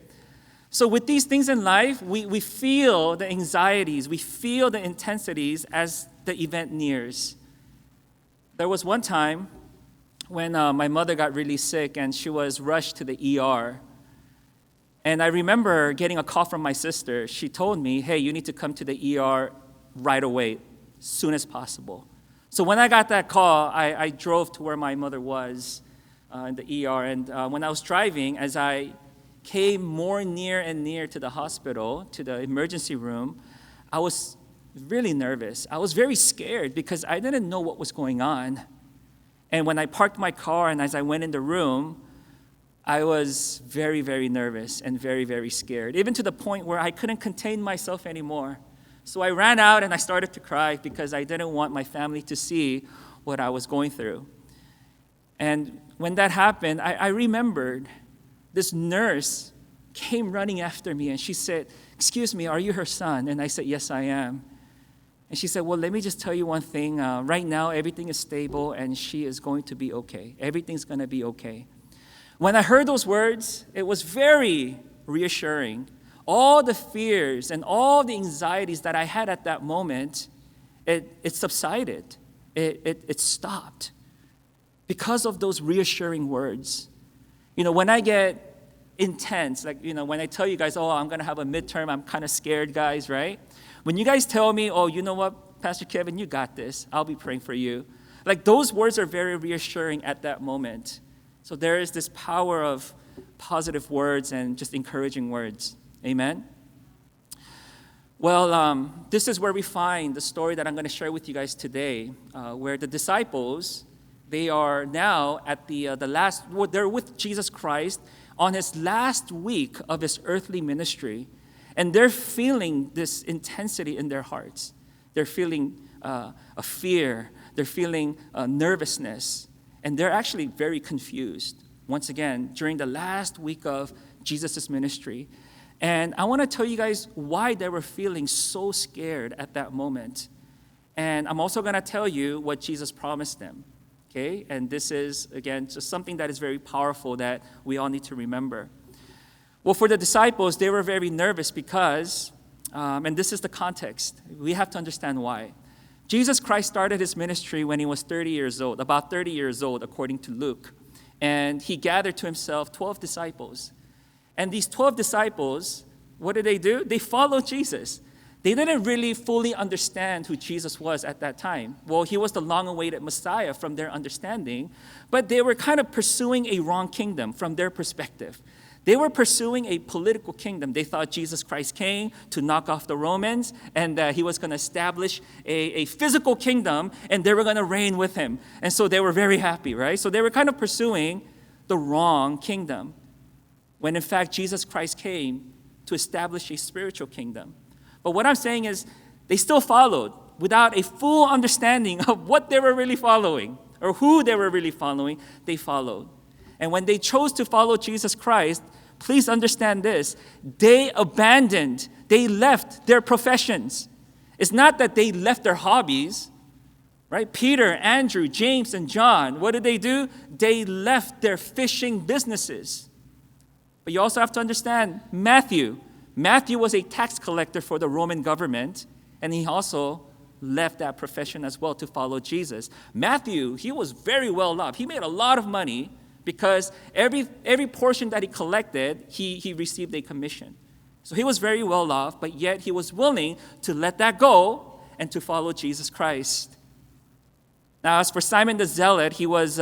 So with these things in life, we feel the anxieties, we feel the intensities as the event nears. There was one time when my mother got really sick and she was rushed to the ER. And I remember getting a call from my sister. She told me, hey, you need to come to the ER right away, as soon as possible. So when I got that call, I drove to where my mother was in the ER. And when I was driving, as I came more near and near to the hospital, to the emergency room, I was really nervous. I was very scared because I didn't know what was going on. And when I parked my car and as I went in the room, I was very, very nervous and very, very scared, even to the point where I couldn't contain myself anymore. So I ran out and I started to cry because I didn't want my family to see what I was going through. And when that happened, I remembered this nurse came running after me and she said, "Excuse me, are you her son?" And I said, "Yes, I am." And she said, "Well, let me just tell you one thing. Right now, everything is stable and she is going to be okay. Everything's going to be okay." When I heard those words, it was very, reassuring. All the fears and all the anxieties that I had at that moment, it subsided. It stopped because of those reassuring words. When I get intense, when I tell you guys, oh, I'm going to have a midterm, I'm kind of scared, guys, right? When you guys tell me, oh, you know what, Pastor Kevin, you got this. I'll be praying for you. Those words are very reassuring at that moment. So there is this power of positive words and just encouraging words. Amen? Well, this is where we find the story that I'm going to share with you guys today, where the disciples, they are now at they're with Jesus Christ on his last week of his earthly ministry, and they're feeling this intensity in their hearts. They're feeling a fear, they're feeling nervousness, and they're actually very confused, once again, during the last week of Jesus' ministry. And I want to tell you guys why they were feeling so scared at that moment. And I'm also going to tell you what Jesus promised them. Okay? And this is, again, just something that is very powerful that we all need to remember. Well, for the disciples, they were very nervous because, and this is the context, we have to understand why. Jesus Christ started his ministry when he was 30 years old, about 30 years old, according to Luke. And he gathered to himself 12 disciples. And these 12 disciples, what did they do? They followed Jesus. They didn't really fully understand who Jesus was at that time. Well, he was the long-awaited Messiah from their understanding, but they were kind of pursuing a wrong kingdom from their perspective. They were pursuing a political kingdom. They thought Jesus Christ came to knock off the Romans, and he was going to establish a physical kingdom, and they were going to reign with him. And so they were very happy, right? So they were kind of pursuing the wrong kingdom, when in fact Jesus Christ came to establish a spiritual kingdom. But what I'm saying is they still followed without a full understanding of what they were really following or who they were really following. They followed. And when they chose to follow Jesus Christ, please understand this, they left their professions. It's not that they left their hobbies, right? Peter, Andrew, James, and John, what did they do? They left their fishing businesses. But you also have to understand Matthew. Matthew was a tax collector for the Roman government, and he also left that profession as well to follow Jesus. Matthew, he was very well off. He made a lot of money because every portion that he collected, he received a commission. So he was very well off, but yet he was willing to let that go and to follow Jesus Christ. Now, as for Simon the Zealot, he was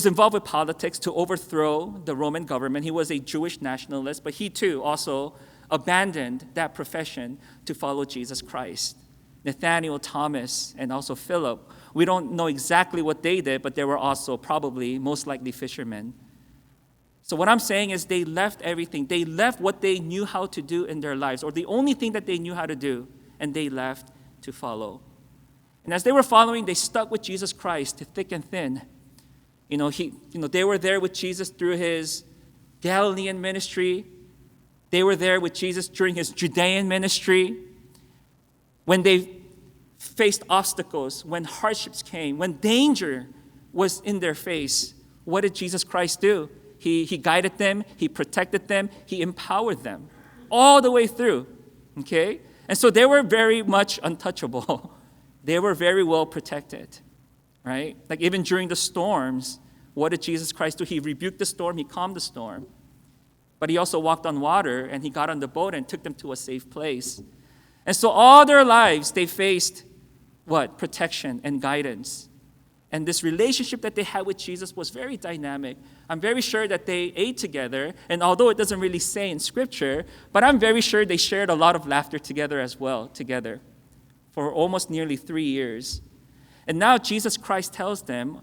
involved with politics to overthrow the Roman government. He was a Jewish nationalist, but he too also abandoned that profession to follow Jesus Christ. Nathaniel, Thomas, and also Philip, we don't know exactly what they did, but they were also probably most likely fishermen. So what I'm saying is they left everything. They left what they knew how to do in their lives, or the only thing that they knew how to do, and they left to follow. And as they were following, they stuck with Jesus Christ thick and thin. They were there with Jesus through his Galilean ministry. They were there with Jesus during his Judean ministry. When they faced obstacles, when hardships came, when danger was in their face, what did Jesus Christ do? He guided them, he protected them, he empowered them all the way through. Okay? And so they were very much untouchable. They were very well protected. Right? Like even during the storms, what did Jesus Christ do? He rebuked the storm, he calmed the storm. But he also walked on water, and he got on the boat and took them to a safe place. And so all their lives, they faced what? Protection and guidance. And this relationship that they had with Jesus was very dynamic. I'm very sure that they ate together, and although it doesn't really say in Scripture, but I'm very sure they shared a lot of laughter together as well, together, for almost nearly 3 years. And now Jesus Christ tells them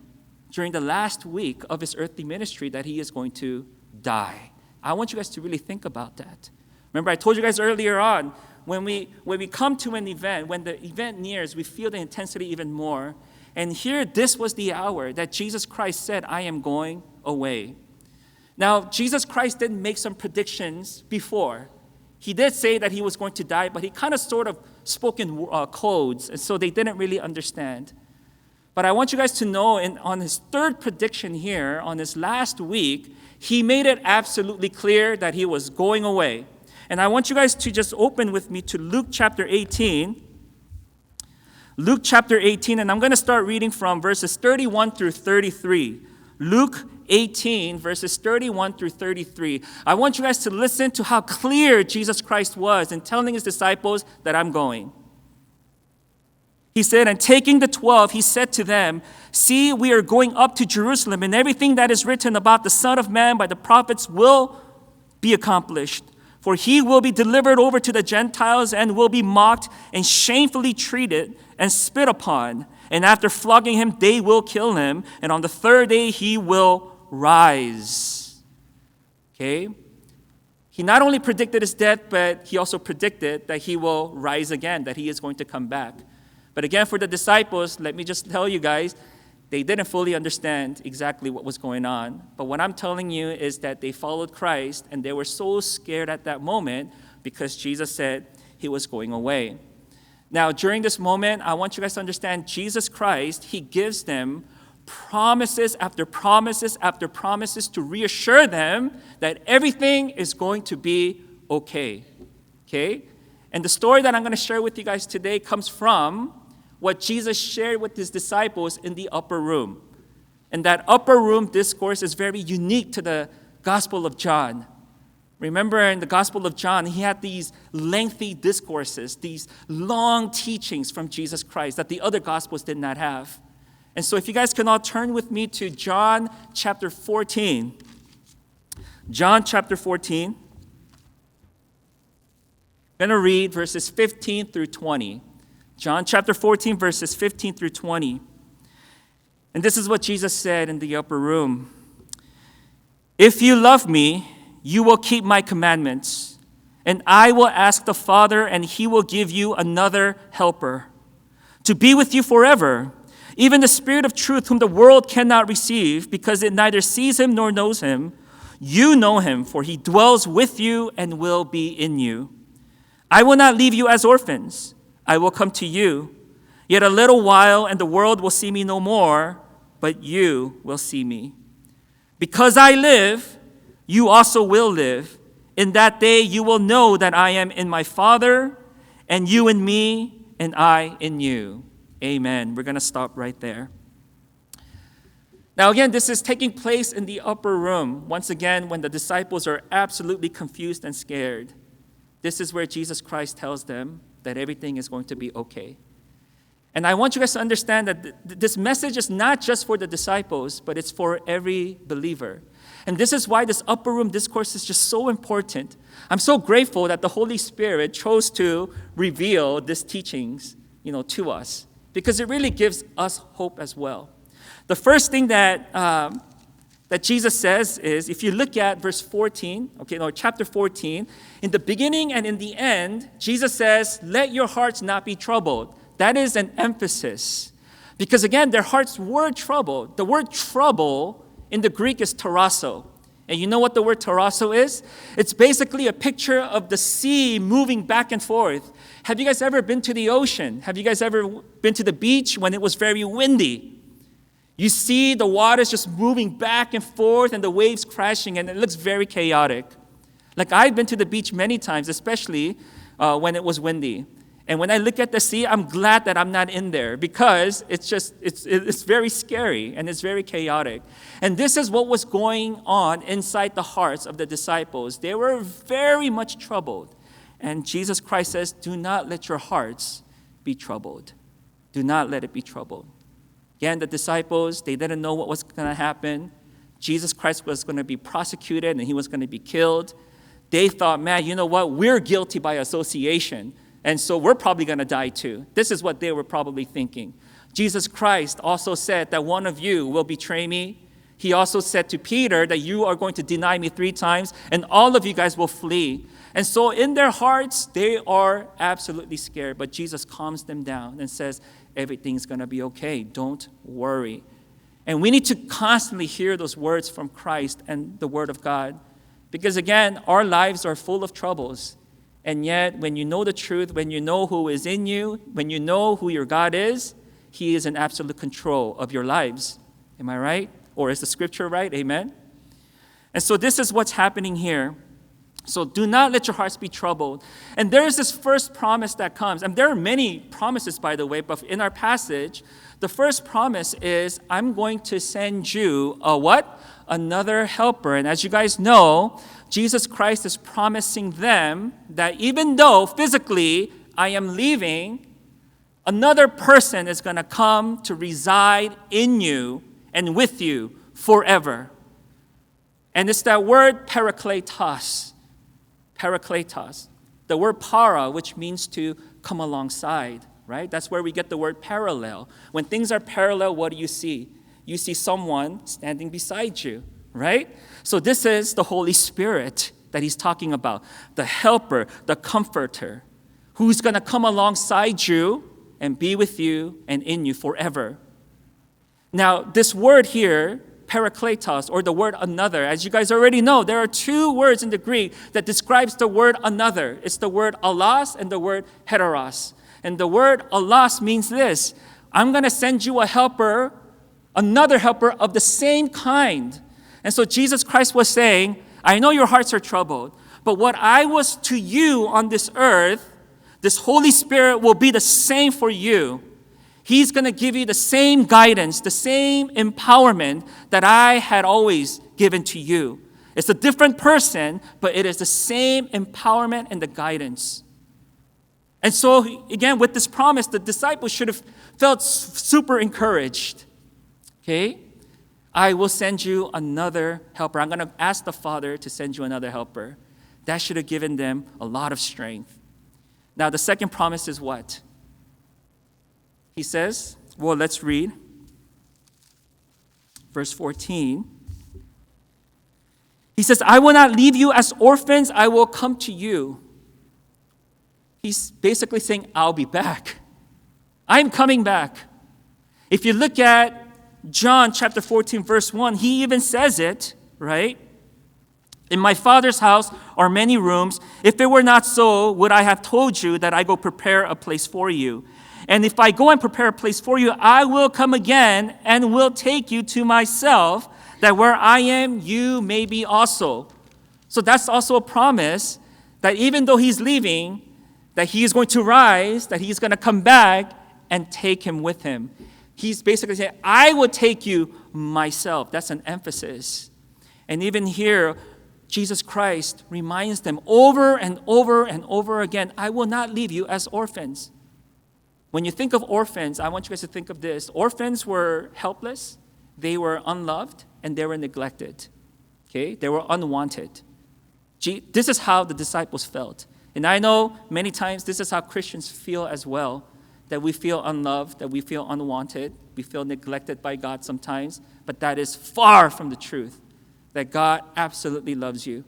during the last week of his earthly ministry that he is going to die. I want you guys to really think about that. Remember, I told you guys earlier on, when we come to an event, when the event nears, we feel the intensity even more. And here, this was the hour that Jesus Christ said, I am going away. Now, Jesus Christ didn't make some predictions before. He did say that he was going to die, but he kind of sort of spoke in codes, and so they didn't really understand. But I want you guys to know on his third prediction here, on his last week, He made it absolutely clear that he was going away. And I want you guys to just open with me to Luke chapter 18. Luke chapter 18, and I'm going to start reading from verses 31 through 33. Luke 18, verses 31 through 33. I want you guys to listen to how clear Jesus Christ was in telling his disciples that I'm going. He said, and taking the 12, he said to them, see, we are going up to Jerusalem, and everything that is written about the Son of Man by the prophets will be accomplished. For he will be delivered over to the Gentiles and will be mocked and shamefully treated and spit upon. And after flogging him, they will kill him. And on the third day, he will rise. Okay? He not only predicted his death, but he also predicted that he will rise again, that he is going to come back. But again, for the disciples, let me just tell you guys, they didn't fully understand exactly what was going on. But what I'm telling you is that they followed Christ, and they were so scared at that moment because Jesus said he was going away. Now, during this moment, I want you guys to understand Jesus Christ, he gives them promises after promises after promises to reassure them that everything is going to be okay. Okay? And the story that I'm going to share with you guys today comes from what Jesus shared with his disciples in the upper room. And that upper room discourse is very unique to the Gospel of John. Remember in the Gospel of John, he had these lengthy discourses, these long teachings from Jesus Christ that the other Gospels did not have. And so if you guys can all turn with me to John chapter 14. John chapter 14. I'm going to read verses 15 through 20. John chapter 14, verses 15 through 20. And this is what Jesus said in the upper room. If you love me, you will keep my commandments, and I will ask the Father, and he will give you another helper to be with you forever, even the Spirit of truth whom the world cannot receive because it neither sees him nor knows him. You know him, for he dwells with you and will be in you. I will not leave you as orphans. I will come to you. Yet a little while, and the world will see me no more, but you will see me. Because I live, you also will live. In that day you will know that I am in my Father, and you in me, and I in you. Amen. We're going to stop right there. Now again, this is taking place in the upper room. Once again, when the disciples are absolutely confused and scared. This is where Jesus Christ tells them that everything is going to be okay. And I want you guys to understand that this message is not just for the disciples, but it's for every believer. And this is why this upper room discourse is just so important. I'm so grateful that the Holy Spirit chose to reveal these teachings, to us, because it really gives us hope as well. The first thing that Jesus says is, if you look at verse 14, chapter 14, in the beginning and in the end, Jesus says, let your hearts not be troubled. That is an emphasis. Because again, their hearts were troubled. The word trouble in the Greek is tarasso. And you know what the word tarasso is? It's basically a picture of the sea moving back and forth. Have you guys ever been to the ocean? Have you guys ever been to the beach when it was very windy? You see the waters just moving back and forth and the waves crashing, and it looks very chaotic. Like I've been to the beach many times, especially when it was windy. And when I look at the sea, I'm glad that I'm not in there because it's very scary and it's very chaotic. And this is what was going on inside the hearts of the disciples. They were very much troubled. And Jesus Christ says, do not let your hearts be troubled. Do not let it be troubled. Again, the disciples, they didn't know what was going to happen. Jesus Christ was going to be prosecuted and he was going to be killed. They thought, man, you know what? We're guilty by association. And so we're probably going to die too. This is what they were probably thinking. Jesus Christ also said that one of you will betray me. He also said to Peter that you are going to deny me 3 times and all of you guys will flee. And so in their hearts, they are absolutely scared. But Jesus calms them down and says, everything's going to be okay. Don't worry. And we need to constantly hear those words from Christ and the Word of God. Because again, our lives are full of troubles. And yet, when you know the truth, when you know who is in you, when you know who your God is, He is in absolute control of your lives. Am I right? Or is the scripture right? Amen? And so this is what's happening here. So do not let your hearts be troubled. And there is this first promise that comes. And there are many promises, by the way, but in our passage, the first promise is, I'm going to send you a what? Another helper. And as you guys know, Jesus Christ is promising them that even though physically I am leaving, another person is going to come to reside in you and with you forever. And it's that word parakletos. Parakletos. The word para, which means to come alongside, right? That's where we get the word parallel. When things are parallel, what do you see? You see someone standing beside you, right? So this is the Holy Spirit that he's talking about, the helper, the comforter, who's going to come alongside you and be with you and in you forever. Now, this word here, parakletos, or the word another, as you guys already know, there are two words in the Greek that describes the word another. It's the word allos and the word heteros. And the word allos means this: I'm going to send you a helper, another helper of the same kind. And so Jesus Christ was saying, I know your hearts are troubled, but what I was to you on this earth, this Holy Spirit will be the same for you. He's going to give you the same guidance, the same empowerment that I had always given to you. It's a different person, but it is the same empowerment and the guidance. And so, again, with this promise, the disciples should have felt super encouraged. Okay? I will send you another helper. I'm going to ask the Father to send you another helper. That should have given them a lot of strength. Now, the second promise is what? He says, well, let's read verse 14. He says, I will not leave you as orphans, I will come to you. He's basically saying, I'll be back. I'm coming back. If you look at John chapter 14, verse 1, he even says it, right? In my Father's house are many rooms. If it were not so, would I have told you that I go prepare a place for you? And if I go and prepare a place for you, I will come again and will take you to myself, that where I am, you may be also. So that's also a promise that even though he's leaving, that he is going to rise, that he's going to come back and take him with him. He's basically saying, I will take you myself. That's an emphasis. And even here, Jesus Christ reminds them over and over and over again, I will not leave you as orphans. When you think of orphans, I want you guys to think of this. Orphans were helpless, they were unloved, and they were neglected. Okay? They were unwanted. This is how the disciples felt. And I know many times this is how Christians feel as well, that we feel unloved, that we feel unwanted, we feel neglected by God sometimes, but that is far from the truth, that God absolutely loves you.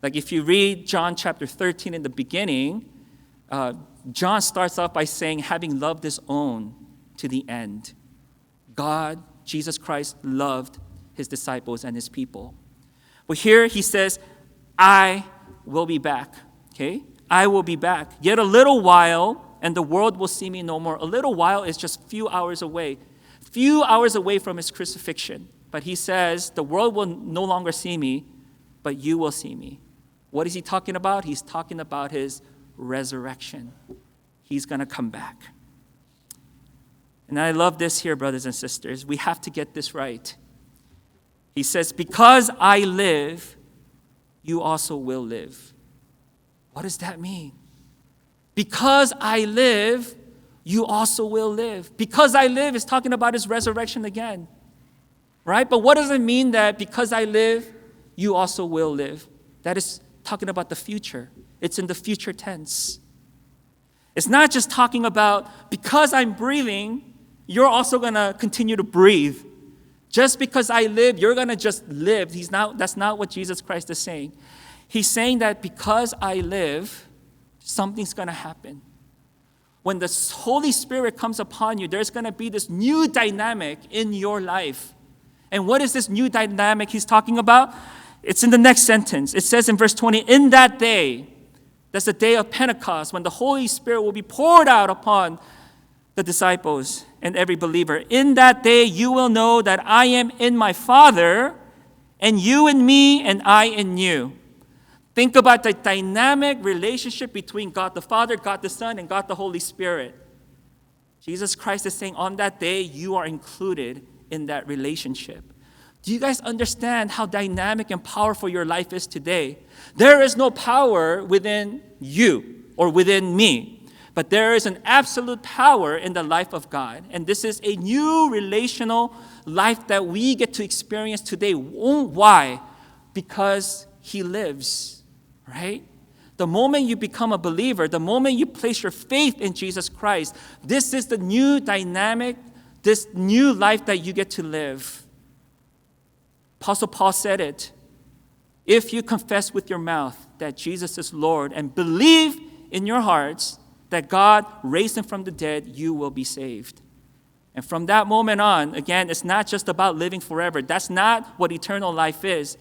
Like if you read John chapter 13 in the beginning, John starts off by saying, having loved his own to the end. God, Jesus Christ, loved his disciples and his people. But here he says, I will be back. Okay? I will be back. Yet a little while, and the world will see me no more. A little while is just few hours away. Few hours away from his crucifixion. But he says, the world will no longer see me, but you will see me. What is he talking about? He's talking about his resurrection. He's going to come back. And I love this here, brothers and sisters. We have to get this right. He says, because I live, you also will live. What does that mean? Because I live, you also will live. Because I live is talking about his resurrection again. Right? But what does it mean that because I live, you also will live? That is talking about the future. It's in the future tense. It's not just talking about because I'm breathing, you're also going to continue to breathe. Just because I live, you're going to just live. That's not what Jesus Christ is saying. He's saying that because I live, something's going to happen. When the Holy Spirit comes upon you, there's going to be this new dynamic in your life. And what is this new dynamic he's talking about? It's in the next sentence. It says in verse 20, in that day, that's the day of Pentecost, when the Holy Spirit will be poured out upon the disciples and every believer. In that day, you will know that I am in my Father, And you in me, and I in you. Think about the dynamic relationship between God the Father, God the Son, and God the Holy Spirit. Jesus Christ is saying on that day, you are included in that relationship. Do you guys understand how dynamic and powerful your life is today? There is no power within you or within me, but there is an absolute power in the life of God. And this is a new relational life that we get to experience today. Why? Because He lives, right? The moment you become a believer, the moment you place your faith in Jesus Christ, this is the new dynamic, this new life that you get to live. Apostle Paul said it. If you confess with your mouth that Jesus is Lord and believe in your hearts that God raised Him from the dead, you will be saved. And from that moment on, again, it's not just about living forever. That's not what eternal life is.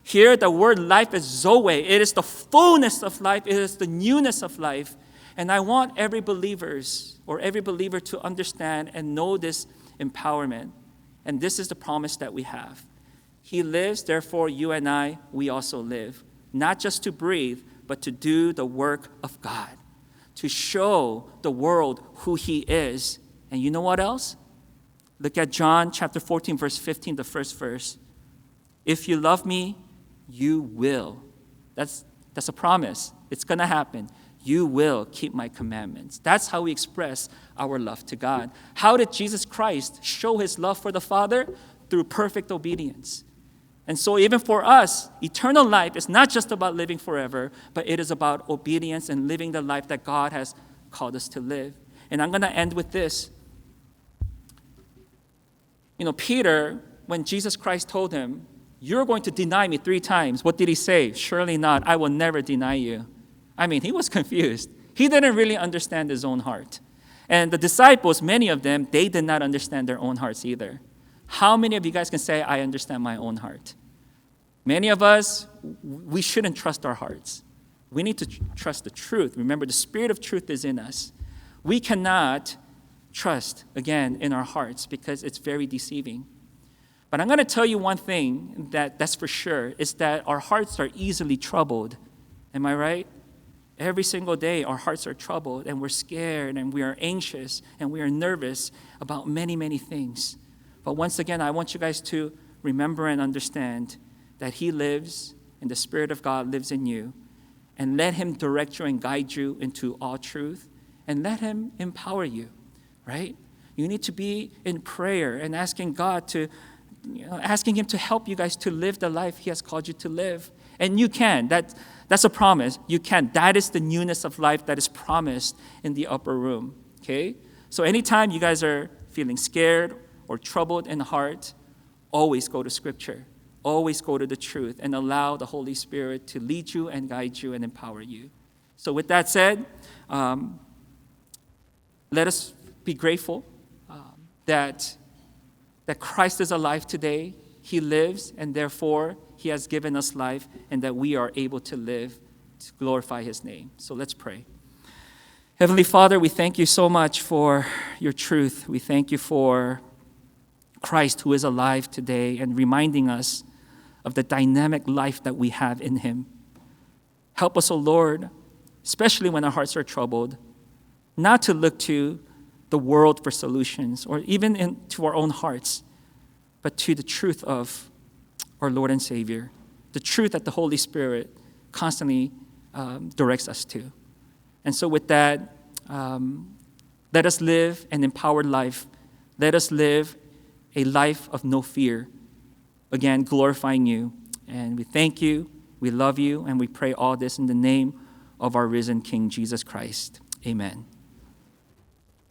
Here, the word life is Zoe. It is the fullness of life. It is the newness of life. And I want every believer to understand and know this empowerment. And this is the promise that we have. He lives, therefore you and I, we also live. Not just to breathe, but to do the work of God. To show the world who He is. And you know what else? Look at John chapter 14, verse 15, the first verse. If you love me, you will. That's a promise. It's going to happen. You will keep my commandments. That's how we express our love to God. How did Jesus Christ show His love for the Father? Through perfect obedience. And so even for us, eternal life is not just about living forever, but it is about obedience and living the life that God has called us to live. And I'm going to end with this. Peter, when Jesus Christ told him, you're going to deny me 3 times, what did he say? Surely not, I will never deny you. He was confused. He didn't really understand his own heart. And the disciples, many of them, they did not understand their own hearts either. How many of you guys can say, I understand my own heart? Many of us, we shouldn't trust our hearts. We need to trust the truth. Remember, the Spirit of truth is in us. We cannot trust, again, in our hearts because it's very deceiving. But I'm going to tell you one thing that's for sure, is that our hearts are easily troubled. Am I right? Every single day, our hearts are troubled, and we're scared, and we are anxious, and we are nervous about many, many things. But once again, I want you guys to remember and understand that He lives, and the Spirit of God lives in you. And let Him direct you and guide you into all truth. And let Him empower you, right? You need to be in prayer and asking God asking Him to help you guys to live the life He has called you to live. And you can. That's a promise. You can. That is the newness of life that is promised in the upper room, okay? So anytime you guys are feeling scared or troubled in heart, always go to Scripture. Always go to the truth and allow the Holy Spirit to lead you and guide you and empower you. So with that said, let us be grateful that Christ is alive today. He lives, and therefore He has given us life, and that we are able to live to glorify His name. So let's pray. Heavenly Father, we thank You so much for Your truth. We thank You for Christ who is alive today and reminding us of the dynamic life that we have in Him. Help us, O Lord, especially when our hearts are troubled, not to look to the world for solutions or even into our own hearts, but to the truth of our Lord and Savior, the truth that the Holy Spirit constantly directs us to. And so with that, let us live an empowered life. Let us live a life of no fear, again, glorifying You. And we thank You, we love You, and we pray all this in the name of our risen King, Jesus Christ. Amen.